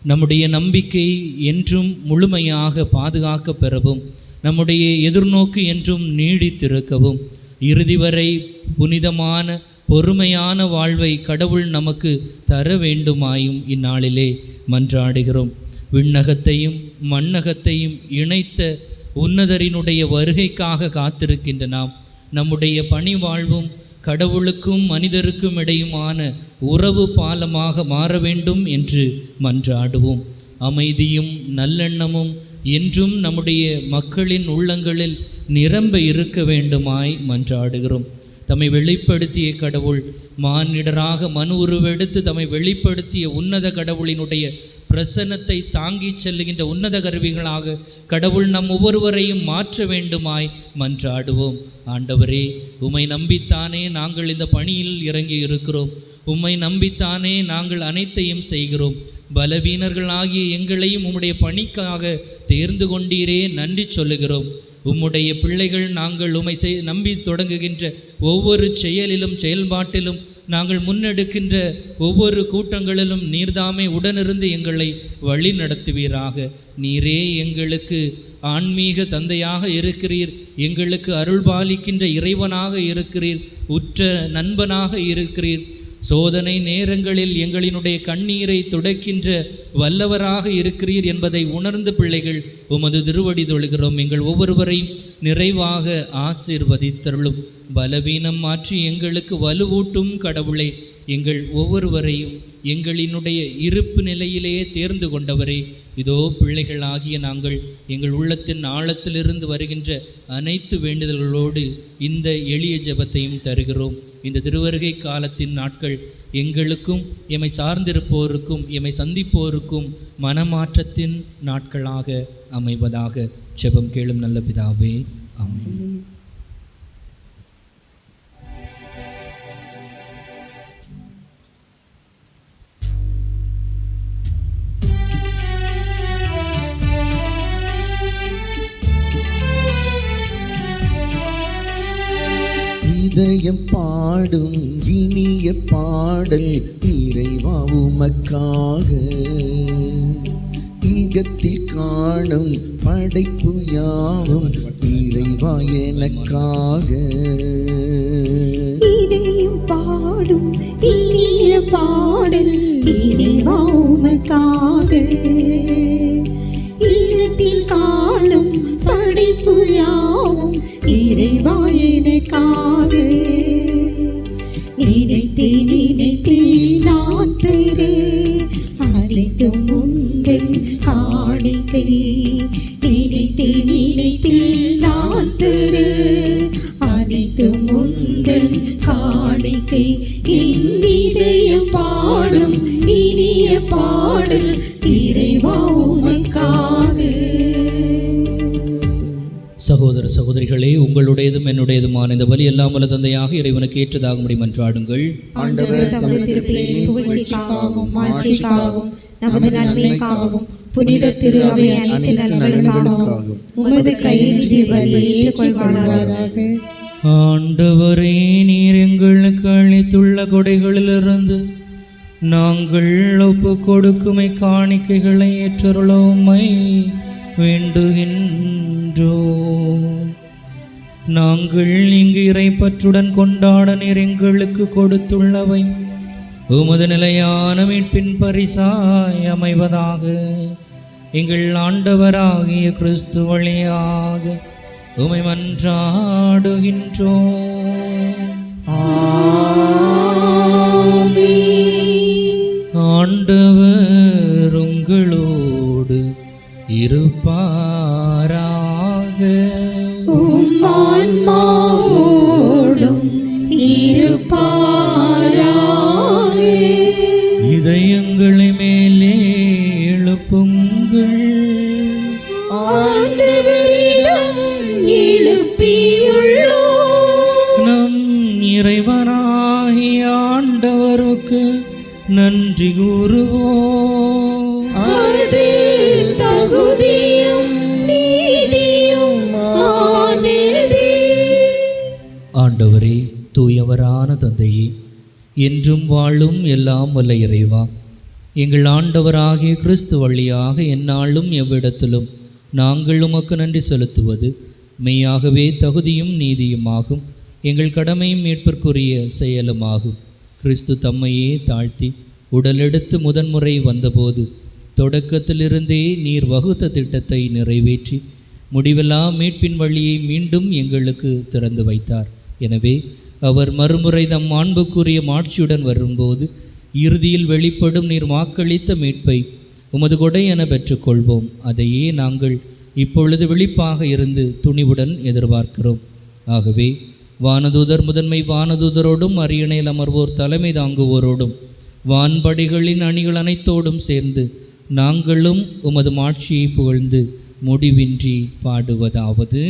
நம்முடைய நம்பிக்கை என்றும் முழுமையாக பாதுகாக்க பெறவும், நம்முடைய எதிர்நோக்கு என்றும் நீடித்திருக்கவும், இறுதி வரை புனிதமான பொறுமையான வாழ்வை கடவுள் நமக்கு தர வேண்டுமாயும் இந்நாளிலே மன்றாடுகிறோம். விண்ணகத்தையும் மண்ணகத்தையும் இணைத்த உன்னதரினுடைய வருகைக்காக காத்திருக்கின்ற நம்முடைய பணி வாழ்வும் கடவுளுக்கும் மனிதருக்கும் இடையுமான உறவு பாலமாக மாற வேண்டும் என்று மன்றாடுவோம். அமைதியும் நல்லெண்ணமும் என்றும் நம்முடைய மக்களின் உள்ளங்களில் நிரம்ப இருக்க வேண்டுமாய் மன்றாடுகிறோம். தம்மை வெளிப்படுத்திய கடவுள் மானிடராக மனு உருவெடுத்து தம்மை வெளிப்படுத்திய உன்னத கடவுளினுடைய பிரசன்னத்தை தாங்கிச் செல்லுகின்ற உன்னத கருவிகளாக கடவுள் நம் ஒவ்வொருவரையும் மாற்ற வேண்டுமாய் மன்றாடுவோம். ஆண்டவரே, உம்மை நம்பித்தானே நாங்கள் இந்த பணியில் இறங்கி இருக்கிறோம். உம்மை நம்பித்தானே நாங்கள் அனைத்தையும் செய்கிறோம். பலவீனர்களாகிய எங்களையும் உம்முடைய பணிக்காக தேர்ந்து கொண்டீரே, நன்றி சொல்லுகிறோம். உம்முடைய பிள்ளைகள் நாங்கள் உம்மை நம்பி தொடங்குகின்ற ஒவ்வொரு செயலிலும் செயல்பாட்டிலும் நாங்கள் முன்னெடுக்கின்ற ஒவ்வொரு கூட்டங்களிலும் நீர்தாமே உடனிருந்து எங்களை வழி நடத்துவீராக. நீரே எங்களுக்கு ஆன்மீக தந்தையாக இருக்கிறீர், எங்களுக்கு அருள்பாலிக்கின்ற இறைவனாக இருக்கிறீர், உற்ற நண்பனாக இருக்கிறீர். சோதனை நேரங்களில் எங்களினுடைய கண்ணீரை துடைக்கின்ற வல்லவராக இருக்கிறீர் என்பதை உணர்ந்த பிள்ளைகள் உமது திருவடி தொழுகிறோம். எங்கள் ஒவ்வொருவரையும் நிறைவாக ஆசீர்வதித்தருளும். பலவீனம் மாற்றி எங்களுக்கு வலுவூட்டும் கடவுளை, எங்கள் ஒவ்வொருவரையும் எங்களினுடைய இருப்பு நிலையிலேயே தேர்ந்து கொண்டவரே, இதோ பிள்ளைகளாகிய நாங்கள் எங்கள் உள்ளத்தின் ஆழத்திலிருந்து வருகின்ற அனைத்து வேண்டுதல்களோடு இந்த எளிய ஜெபத்தையும் தருகிறோம். இந்த திருவருகை காலத்தின் நாட்கள் எங்களுக்கும் எம்மை சார்ந்திருப்போருக்கும் எம்மை சந்திப்போருக்கும் மனமாற்றத்தின் நாட்களாக அமைவதாக. ஜெபம் கேளும் நல்ல பிதாவே, ஆமென். இதயம் பாடும் இனிய பாடல் இறைவா உமக்காக, ஈகத்தில் காணும் படைப்பு யாவும் இறைவா எனக்காக. இதயம் பாடும் இனிய பாடல் இறைவா உமக்காக, ஈகத்தில் காணும் படைப்பு யாவும் இறைவா எனக்காக. நினைத்தே நினைத்தே நான் தரு அனைத்தும் உங்கள் காணிக்கை. நினைத்தே நினைத்தே நான் தரு அனைத்தும் உங்கள் காணிக்கை. என் இதயம் பாடும் இனிய பாடல் இறைவா உமக்காக. சகோதர சகோதரிகளே, உங்களுடையதும் என்னுடையதுமான இந்த பலி எல்லாம் வல்ல தந்தையாக இறைவனுக்கு ஏற்றதாக முடியும் மன்றாடுங்கள். ஆண்டவர் தமது திருப்பலியின் புகழ்ச்சிக்காகவும் மாட்சிக்காகவும் நமது நன்மைக்காகவும் புனித திரு அவை அனைத்து நலன்களுக்காகவும் உமது கையிலிருந்து பலியை ஏற்றுக்கொள்வாராக. ஆண்டவரே, நீர் எங்களுக்கு அளித்துள்ள கொடைகளிலிருந்து நாங்கள் ஒப்பு கொடுக்குமை காணிக்கைகளை ஏற்றருளோமை வேண்டுகின்றோம். நாங்கள் இங்கு இறைப்பற்றுடன் கொண்டாட நீர் எங்களுக்கு கொடுத்துள்ளவை உமது நிலையான மீட்பின் பரிசாய் அமைவதாக. எங்கள் ஆண்டவராகிய கிறிஸ்து வழியாக உமை மன்றாடுகின்றோம். ஆண்டவர் உங்களோடு இருப்பாராக. இதயங்களை மேலே எழுப்புங்கள். நம் இறைவனாகிய ஆண்டவருக்கு நன்றி கூறுவோம். ஆண்டவரே, தூயவரான தந்தையே, என்றும் வாழும் எல்லாம் வல்ல இறைவா, எங்கள் ஆண்டவராகிய கிறிஸ்து வழியாக எந்நாளும் எவ்விடத்திலும் நாங்கள் உமக்கு நன்றி செலுத்துவது மெய்யாகவே தகுதியும் நீதியுமாகும். எங்கள் கடமையும் மீட்பிற்குரிய செயலுமாகும். கிறிஸ்து தம்மையே தாழ்த்தி உடலெடுத்து முதன்முறை வந்தபோது தொடக்கத்திலிருந்தே நீர் வகுத்த திட்டத்தை நிறைவேற்றி முடிவில்லா மீட்பின் வழியை மீண்டும் எங்களுக்கு திறந்து வைத்தார். எனவே அவர் மறுமுறை தம் மாண்புக்குரிய மாட்சியுடன் வரும்போது இறுதியில் வெளிப்படும் நீர் வாக்களித்த மீட்பை உமது கொடை என பெற்றுக்கொள்வோம். அதையே நாங்கள் இப்பொழுது விழிப்பாக இருந்து துணிவுடன் எதிர்பார்க்கிறோம். ஆகவே வானதூதர் முதன்மை வானதூதரோடும் அரியணையில் அமர்வோர் தலைமை தாங்குவோரோடும் வான்படைகளின் அணிகள் அனைத்தோடும் சேர்ந்து நாங்களும் உமது மாட்சியை புகழ்ந்து முடிவின்றி பாடுவதாவது: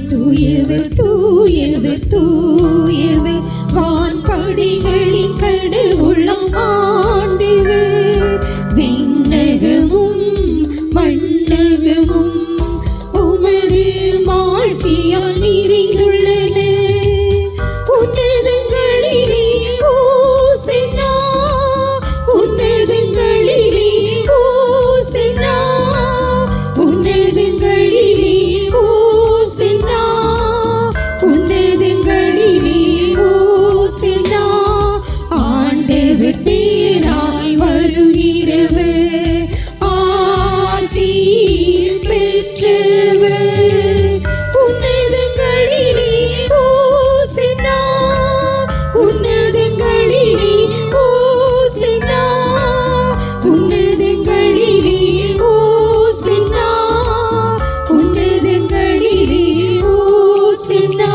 தூயவர் தூயவர் தூயவர் வான்படைகளின் கடவுளாம் ஆண்டவர். விண்ணகமும் மண்ணகமும் உமது மாட்சியால் நிறைந்துள்ளன. உன்னதங்களிலே ஓசன்னா, உன்னதங்களிலே ஓசன்னா, உன்னதங்களிலே ஓசன்னா, உன்னதங்களிலே ஓசன்னா. ஆண்டவர் பேராய் வருகிறவர் ஆசி பெற்றவர். உன்னதங்களிலே ஓசன்னா, உன்னதங்களிலே ஓசன்னா, உன்னதங்களிலே ஓசன்னா, உன்னதங்களிலே ஓசன்னா.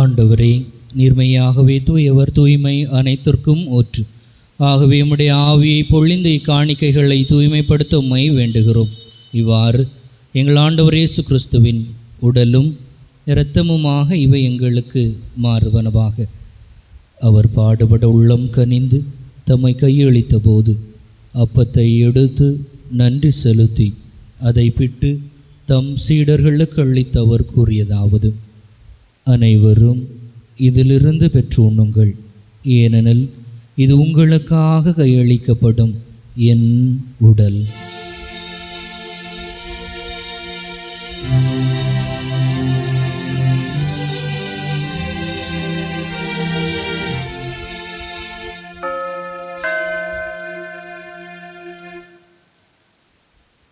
ஆண்டவரே, நீர்மையாகவே தூயவர், தூய்மை அனைத்திற்கும் ஊற்று. ஆகவே உம்முடைய ஆவியை பொழிந்து இக்காணிக்கைகளை தூய்மைப்படுத்த உம்மை வேண்டுகிறோம். இவ்வாறு எங்கள் ஆண்டவர் இயேசு கிறிஸ்துவின் உடலும் இரத்தமுமாக இவை எங்களுக்கு மாறுவனவாக. அவர் பாடுபட உள்ளம் கனிந்து தம்மை கையளித்த போது அப்பத்தை எடுத்து நன்றி செலுத்தி அதை பிட்டு தம் சீடர்களுக்கு அளித்தவர் கூறியதாவது: அனைவரும் இதிலிருந்து பெற்று உண்ணுங்கள், ஏனெனில் இது உங்களுக்காக கையளிக்கப்படும் என் உடல்.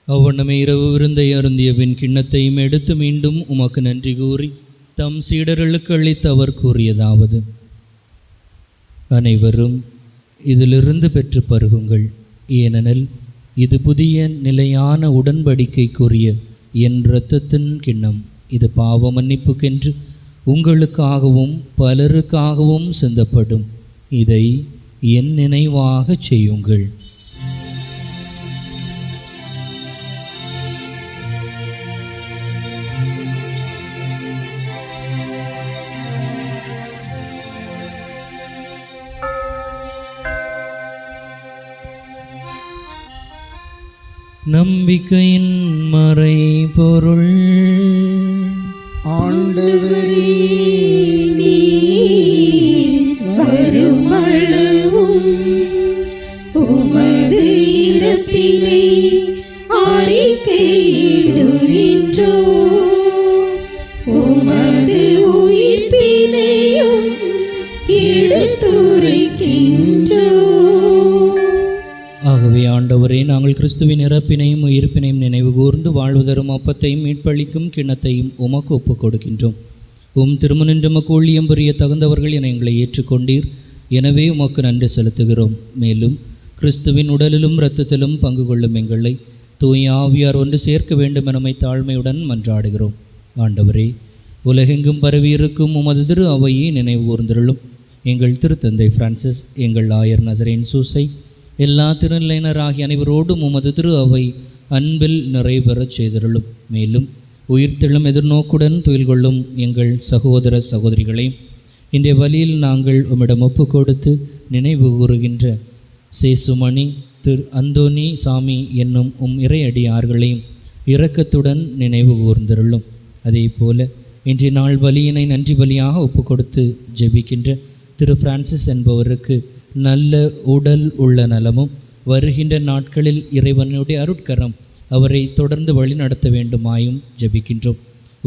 அவ்வண்ணமே இரவு விருந்தை அருந்திய பின் கிண்ணத்தையும் எடுத்து மீண்டும் உமக்கு நன்றி கூறி தம் சீடர்களுக்கு அளித்து அவர் கூறியதாவது: அனைவரும் இதிலிருந்து பெற்று பருகுங்கள், ஏனெனில் இது புதிய நிலையான உடன்படிக்கைக்குரிய என் இரத்தத்தின் கிண்ணம். இது பாவ மன்னிப்புக்கென்று உங்களுக்காகவும் பலருக்காகவும் சிந்தப்படும். இதை என் நினைவாகச் செய்யுங்கள். நம்பிக்கையின் மறைபொருள். ஆண்டவரே, வருமளவும் உமது இறப்பினை அறிக்கையிடுகின்றோம், உமது உயிர்ப்பினையும் எடுத்துரைக்கின்றோம். ஆகவே ஆண்டவரே, நாங்கள் கிறிஸ்துவின் இறப்பினையும் உயிர்ப்பினையும் நினைவு கூர்ந்து வாழ்வு தரும் அப்பத்தையும் மீட்பளிக்கும் கிண்ணத்தையும் உமக்கு ஒப்புக் கொடுக்கின்றோம். உம் திருமுனின்று உமக்கு ஊழியம் புரிய தகுந்தவர்கள் என எங்களை ஏற்றுக்கொண்டீர். எனவே உமக்கு நன்றி செலுத்துகிறோம். மேலும் கிறிஸ்துவின் உடலிலும் இரத்தத்திலும் பங்கு கொள்ளும் எங்களை தூய ஆவியார் ஒன்று சேர்க்க வேண்டும் என தாழ்மையுடன் மன்றாடுகிறோம். ஆண்டவரே, உலகெங்கும் பரவியிருக்கும் உமது திரு அவையை நினைவு கூர்ந்தருளும். எங்கள் திருத்தந்தை பிரான்சிஸ், எங்கள் ஆயர் நசரேன் சூசை, எல்லா திருநிலையினராகிய அனைவரோடும் உமது திரு அவை அன்பில் நிறைவேறச் செய்தருளும். மேலும் உயிர்த்தெழும் எதிர்நோக்குடன் துயில் கொள்ளும் எங்கள் சகோதர சகோதரிகளை இன்றைய வழியில் நாங்கள் உம்மிடம் ஒப்பு கொடுத்து நினைவு கூறுகின்ற சேசுமணி, திரு அந்தோனி சாமி என்னும் இறையடியார்களையும் இரக்கத்துடன் நினைவு கூர்ந்தருளும். அதே போல இன்றைய நாள் பலியினை நன்றி பலியாக ஒப்பு கொடுத்து ஜெபிக்கின்ற திரு பிரான்சிஸ் என்பவருக்கு நல்ல உடல் உள்ள நலமும் வருகின்ற நாட்களில் இறைவனுடைய அருட்கரம் அவரை தொடர்ந்து வழி நடத்த வேண்டுமாயும் ஜெபிக்கின்றோம்.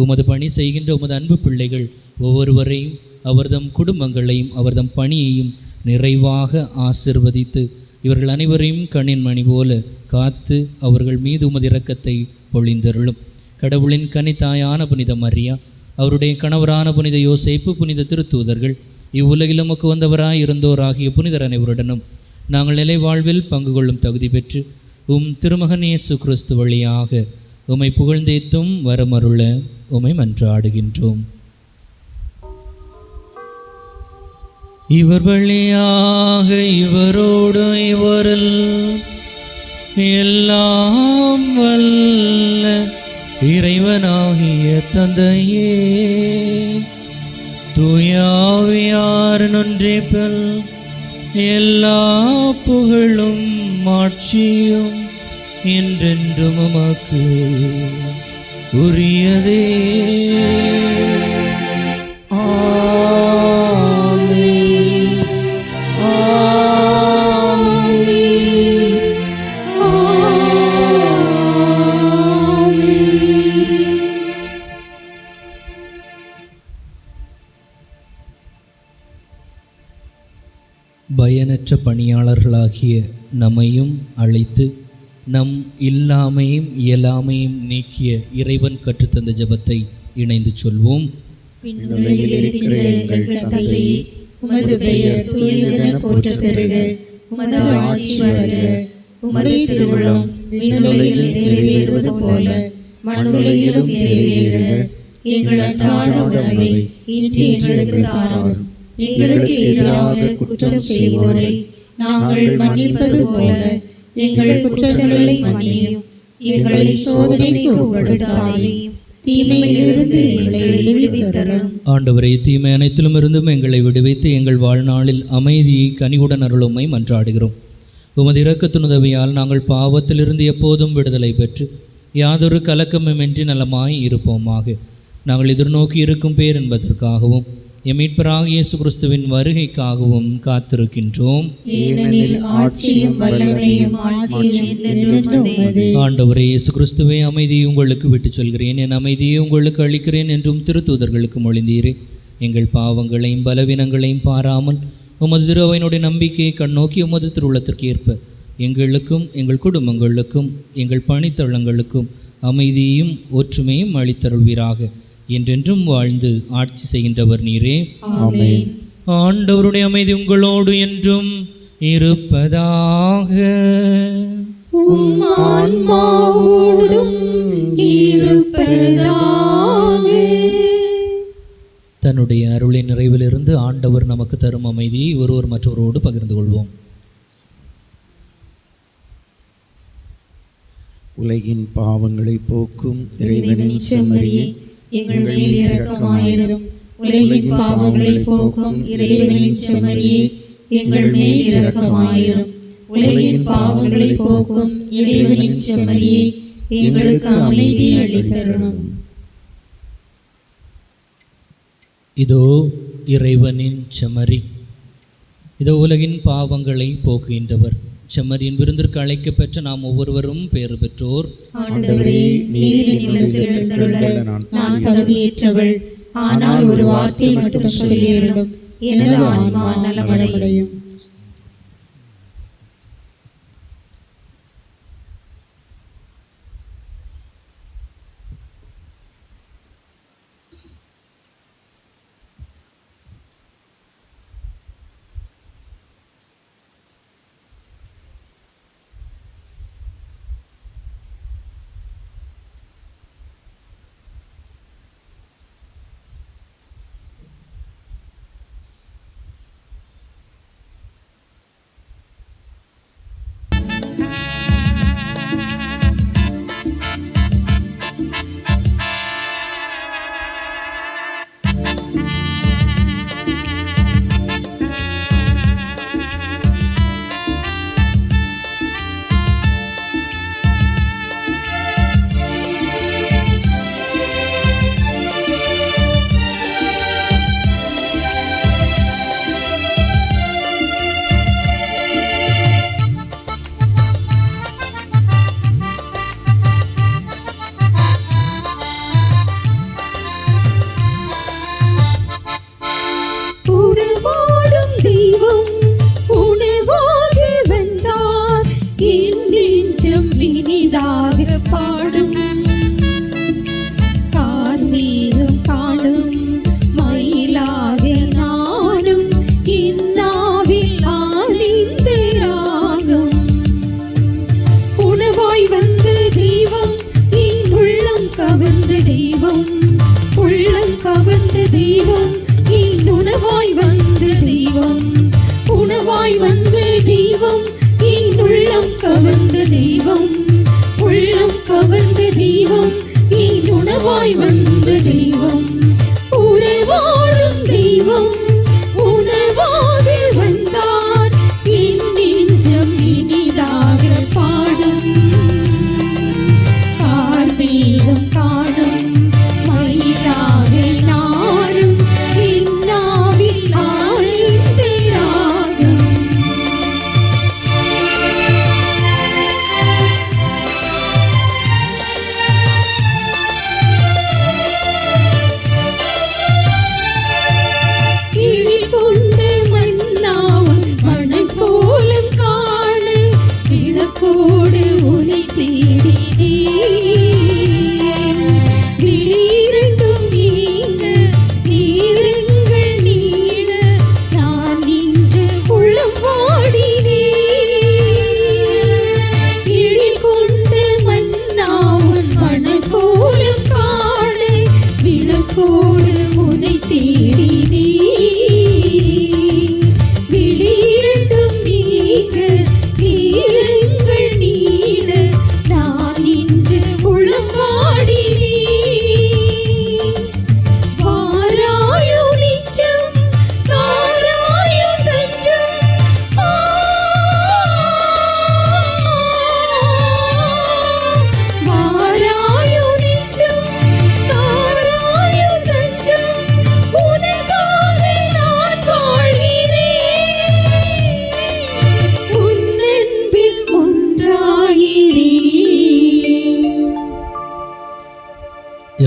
உமது பணி செய்கின்ற உமது அன்பு பிள்ளைகள் ஒவ்வொருவரையும் அவர்தம் குடும்பங்களையும் அவர்தம் பணியையும் நிறைவாக ஆசிர்வதித்து இவர்கள் அனைவரையும் கண்ணின் மணி போல காத்து அவர்கள் மீது உமது இரக்கத்தை பொழிந்தருளும். கடவுளின் கனித்தாயான புனித மரியா, அவருடைய கணவரான புனித யோசேப்பு, புனித திருத்தூதர்கள், இவ்வுலகில் உமக்கு வந்தவராய் இருந்தோராகிய புனிதர் அனைவருடனும் நாங்கள் நிலை வாழ்வில் பங்கு கொள்ளும் தகுதி பெற்று உம் திருமகன் இயேசு கிறிஸ்து வழியாக உம்மை புகழ்ந்தேத்தும் வரமருள உம்மை மன்றாடுகின்றோம். இவர் வழியாக இவரோடு இவரில் எல்லாம் வல்ல இறைவனாகிய தந்தையே, தூயாவியாரின் ஒன்றிப்பில் எல்லா புகழும் மாட்சியும் என்றென்றும் உமக்கு உரியதே. ஆமென். ஆமென். பயனற்ற பணியாளர்களாகிய நம்மையும் அழைத்து நம் இல்லாமையும் இயலாமையும் நீக்கிய இறைவன் கற்றுத்தந்த ஜெபத்தை இணைந்து சொல்வோம். விண்ணுலகில் இருக்கிற எங்கள் தந்தையே, உமது பெயர் தூயதென போற்றப் பெறுக. உமது ஆட்சி வருக. உமது திருவுளம் விண்ணுலகில் நிறைவேறுவது போல மண்ணுலகிலும் நிறைவேறுக. எங்கள் அன்றாட உணவை இன்று எங்களுக்கு தாரும். எங்களுக்கு எதிராக குற்றம் செய்வோரை நாங்கள் மன்னிப்பது போல எங்கள் குற்றங்களை மன்னியும். எங்களை சோதனைக்கு உட்படுத்தாதேயும், தீமையிலிருந்து எங்களை விடுவித்தருளும். ஆண்டவரே, தீமை அனைத்திலும் இருந்தும் எங்களை விடுவித்து எங்கள் வாழ்நாளில் அமைதியை கனிவுடன் அருளுமை மன்றாடுகிறோம். உமது இரக்கத்தின் உதவியால் நாங்கள் பாவத்திலிருந்து எப்போதும் விடுதலை பெற்று யாதொரு கலக்கமுமின்றி நலமாய் இருப்போமாக. நாங்கள் எதிர்நோக்கி இருக்கும் பேர் என்பதற்காகவும் எம் மீட்பராகிய இயேசு கிறிஸ்துவின் வருகைக்காகவும் காத்திருக்கின்றோம். ஏனெனில் ஆட்சியும் வல்லமையும் ஆட்சியும் என்றென்றும் உமதே. ஆண்டவரே இயேசு கிறிஸ்துவே, அமைதியை உங்களுக்கு விட்டுச் சொல்கிறேன், என் அமைதியை உங்களுக்கு அளிக்கிறேன் என்றும் திருத்தூதர்களுக்கு மொழிந்தீரே. எங்கள் பாவங்களையும் பலவீனங்களையும் பாராமல் உமது திருவையினுடைய நம்பிக்கையை கண்ணோக்கி உமது திருவுள்ளத்திற்கு ஏற்ப எங்களுக்கும் எங்கள் குடும்பங்களுக்கும் எங்கள் பணித்தளங்களுக்கும் அமைதியையும் ஒற்றுமையும் அளித்தருள்வீராக. என்றென்றும் வாழ்ந்து ஆட்சி செய்கின்றவர் நீரே. ஆமென். ஆண்டவருடைய அமைதி உங்களோடு என்றும் இருப்பதாக. உம் ஆன்மாவோடும் இருப்பதாக. தன்னுடைய அருளின் நிறைவிலிருந்து ஆண்டவர் நமக்கு தரும் அமைதியை ஒருவர் மற்றவரோடு பகிர்ந்து கொள்வோம். உலகின் பாவங்களை போக்கும் இறைவனின் செம்மறியே, எங்கள் மேல் இரக்கமாயிரும். உலகின் பாவங்களை போக்கும் இறைவனின் செம்மறியே, எங்கள் மேல் இரக்கமாயிரும். உலகின் பாவங்களை போக்கும் இறைவனின் செம்மறியே, எங்களுக்கு அமைதி அளித்தருளும். இதோ இறைவனின் செம்மறி, இதோ உலகின் பாவங்களை போக்குகின்றவர். செம்மறியின் விருந்திற்கு அழைக்கப்பெற்ற நாம் ஒவ்வொருவரும் பேறு பெற்றோர். ஆண்டவரே, நீர் என்னிடத்தில் எழுந்தருள நான் தகுதியற்றவள். ஆனால் ஒரு வார்த்தை மட்டும் சொல்லியருளும், எனது ஆன்மா நலமடையும்.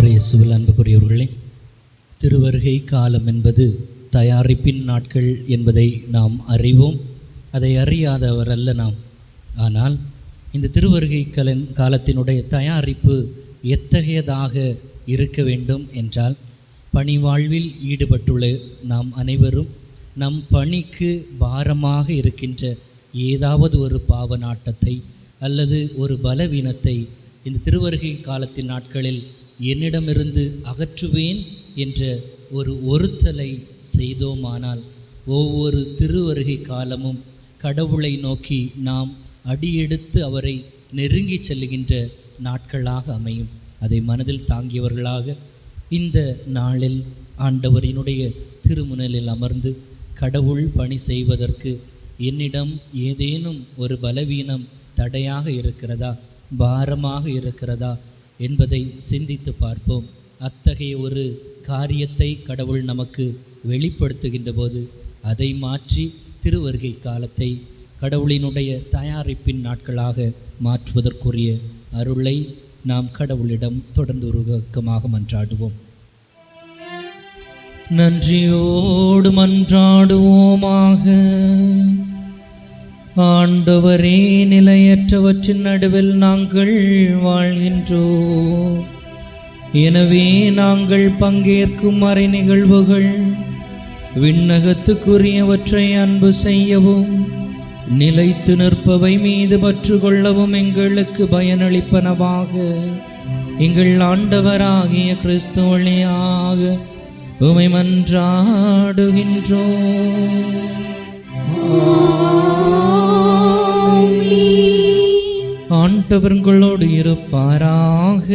இயேசுவில் அன்புக்குரியவர்களே, திருவருகை காலம் என்பது தயாரிப்பின் நாட்கள் என்பதை நாம் அறிவோம். அதை அறியாதவர் அல்ல நாம். ஆனால் இந்த திருவருகை காலத்தினுடைய தயாரிப்பு எத்தகையதாக இருக்க வேண்டும் என்றால், பணி வாழ்வில் ஈடுபட்டுள்ள நாம் அனைவரும் நம் பணிக்கு பாரமாக இருக்கின்ற ஏதாவது ஒரு பாவ நாட்டத்தை அல்லது ஒரு பலவீனத்தை இந்த திருவருகை காலத்தின் நாட்களில் என்னிடமிருந்து அகற்றுவேன் என்ற ஒரு ஒருத்தலை செய்தோமானால் ஒவ்வொரு திருவருகை காலமும் கடவுளை நோக்கி நாம் அடியெடுத்து அவரை நெருங்கி செல்லுகின்ற நாட்களாக அமையும். அதை மனதில் தாங்கியவர்களாக இந்த நாளில் ஆண்டவரினுடைய திருமுனையில் அமர்ந்து கடவுள் பணி செய்வதற்கு என்னிடம் ஏதேனும் ஒரு பலவீனம் தடையாக இருக்கிறதா, பாரமாக இருக்கிறதா என்பதை சிந்தித்து பார்ப்போம். அத்தகைய ஒரு காரியத்தை கடவுள் நமக்கு வெளிப்படுத்துகின்ற போது அதை மாற்றி திருவருகை காலத்தை கடவுளினுடைய தயாரிப்பின் நாட்களாக மாற்றுவதற்குரிய அருளை நாம் கடவுளிடம் தொடர்ந்து உருவக்கமாக மன்றாடுவோம். நன்றியோடு மன்றாடுவோமாக. ஆண்டவரே, நிலையற்றவற்றின் நடுவில் நாங்கள் வாழ்கின்றோம். எனவே நாங்கள் பங்கேற்கும் மறை நிகழ்வுகள் விண்ணகத்துக்குரியவற்றை அன்பு செய்யவும் நிலைத்து நிற்பவை மீது பற்று கொள்ளவும் எங்களுக்கு பயனளிப்பனவாக எங்கள் ஆண்டவராகிய கிறிஸ்து வழியாக உம்மை மன்றாடுகின்றோம். ஆண்டவர்களோடு இருப்பாராக.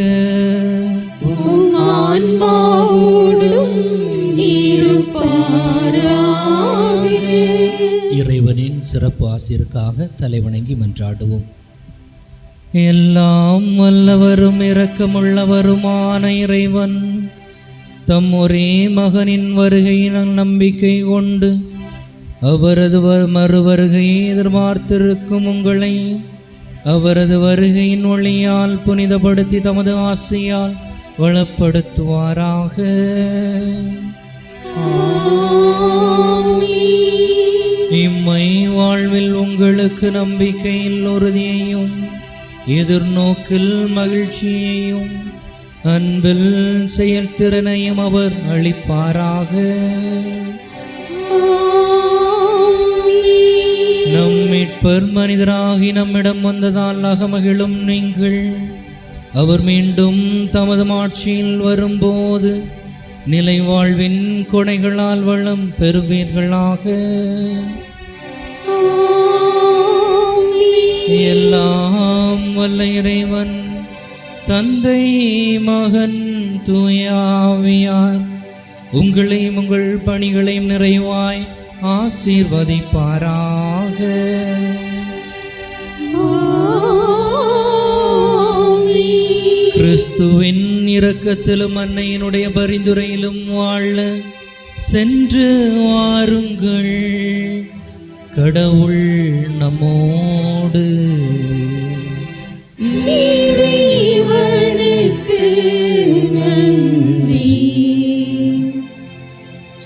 இறைவனின் சிறப்பு ஆசிரியருக்காக தலைவணங்கி மன்றாடுவோம். எல்லாம் வல்லவரும் இரக்கமுள்ளவருமான இறைவன் தம் ஒரே மகனின் வருகையின் நம்பிக்கை கொண்டு அவரது மறுவருகையை எதிர்பார்த்திருக்கும் உங்களை அவரது வருகையின் ஒளியால் புனிதப்படுத்தி தமது ஆசையால் வளப்படுத்துவாராக. இம்மை வாழ்வில் உங்களுக்கு நம்பிக்கையில் உறுதியையும் எதிர்நோக்கில் மகிழ்ச்சியையும் அன்பில் செயல்திறனையும் அவர் அளிப்பாராக. நம் மீட்பர் மனிதராகி நம்மிடம் வந்ததால் அகமகிழும் நீங்கள் அவர் மீண்டும் தமது ஆட்சியில் வரும்போது நிலை வாழ்வின் கொடைகளால் வளம் பெறுவீர்களாக. எல்லாம் வல்ல இறைவன் தந்தை, மகன், தூய ஆவியார் உங்களையும் உங்கள் பணிகளையும் நிறைவாய் ஆசீர்வதிப்பாராக. கிறிஸ்துவின் இரக்கத்திலும் அன்னையினுடைய பரிந்துரையிலும் வாழ சென்று வாருங்கள். கடவுள் நம்மோடு.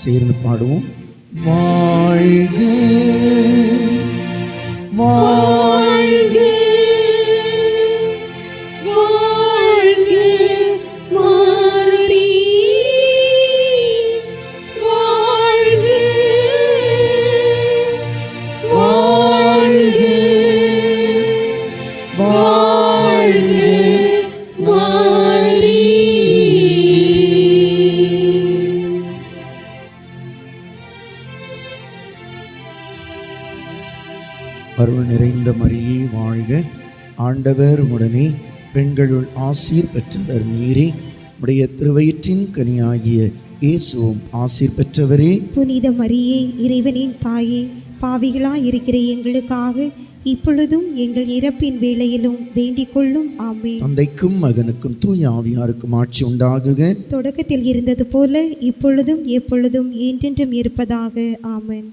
சேர்ந்து பாடுவோம். வாழ்க வாழ்க வாழ்க மாரி, வாழ்க வாழ்க வாழ்க மாரி. அருள் நிறைந்த மரியே வாழ்க, ஆண்டவர் உடனே பெண்களுள் ஆசீர் பெற்றவர் நீரே, உடைய திருவயிற்றின் கனியாகிய இயேசுவும் ஆசீர் பெற்றவரே. புனித மரியே, இறைவனின் தாயே, பாவிகளாயிருக்கிற எங்களுக்காக இப்பொழுதும் எங்கள் இறப்பின் வேளையிலும் வேண்டிக் கொள்ளும். ஆமென். தந்தைக்கும் மகனுக்கும் தூய ஆவியாருக்கும் ஆட்சி உண்டாகுக. தொடக்கத்தில் இருந்தது போல இப்பொழுதும் எப்பொழுதும் என்றென்றும் இருப்பதாக. ஆமென்.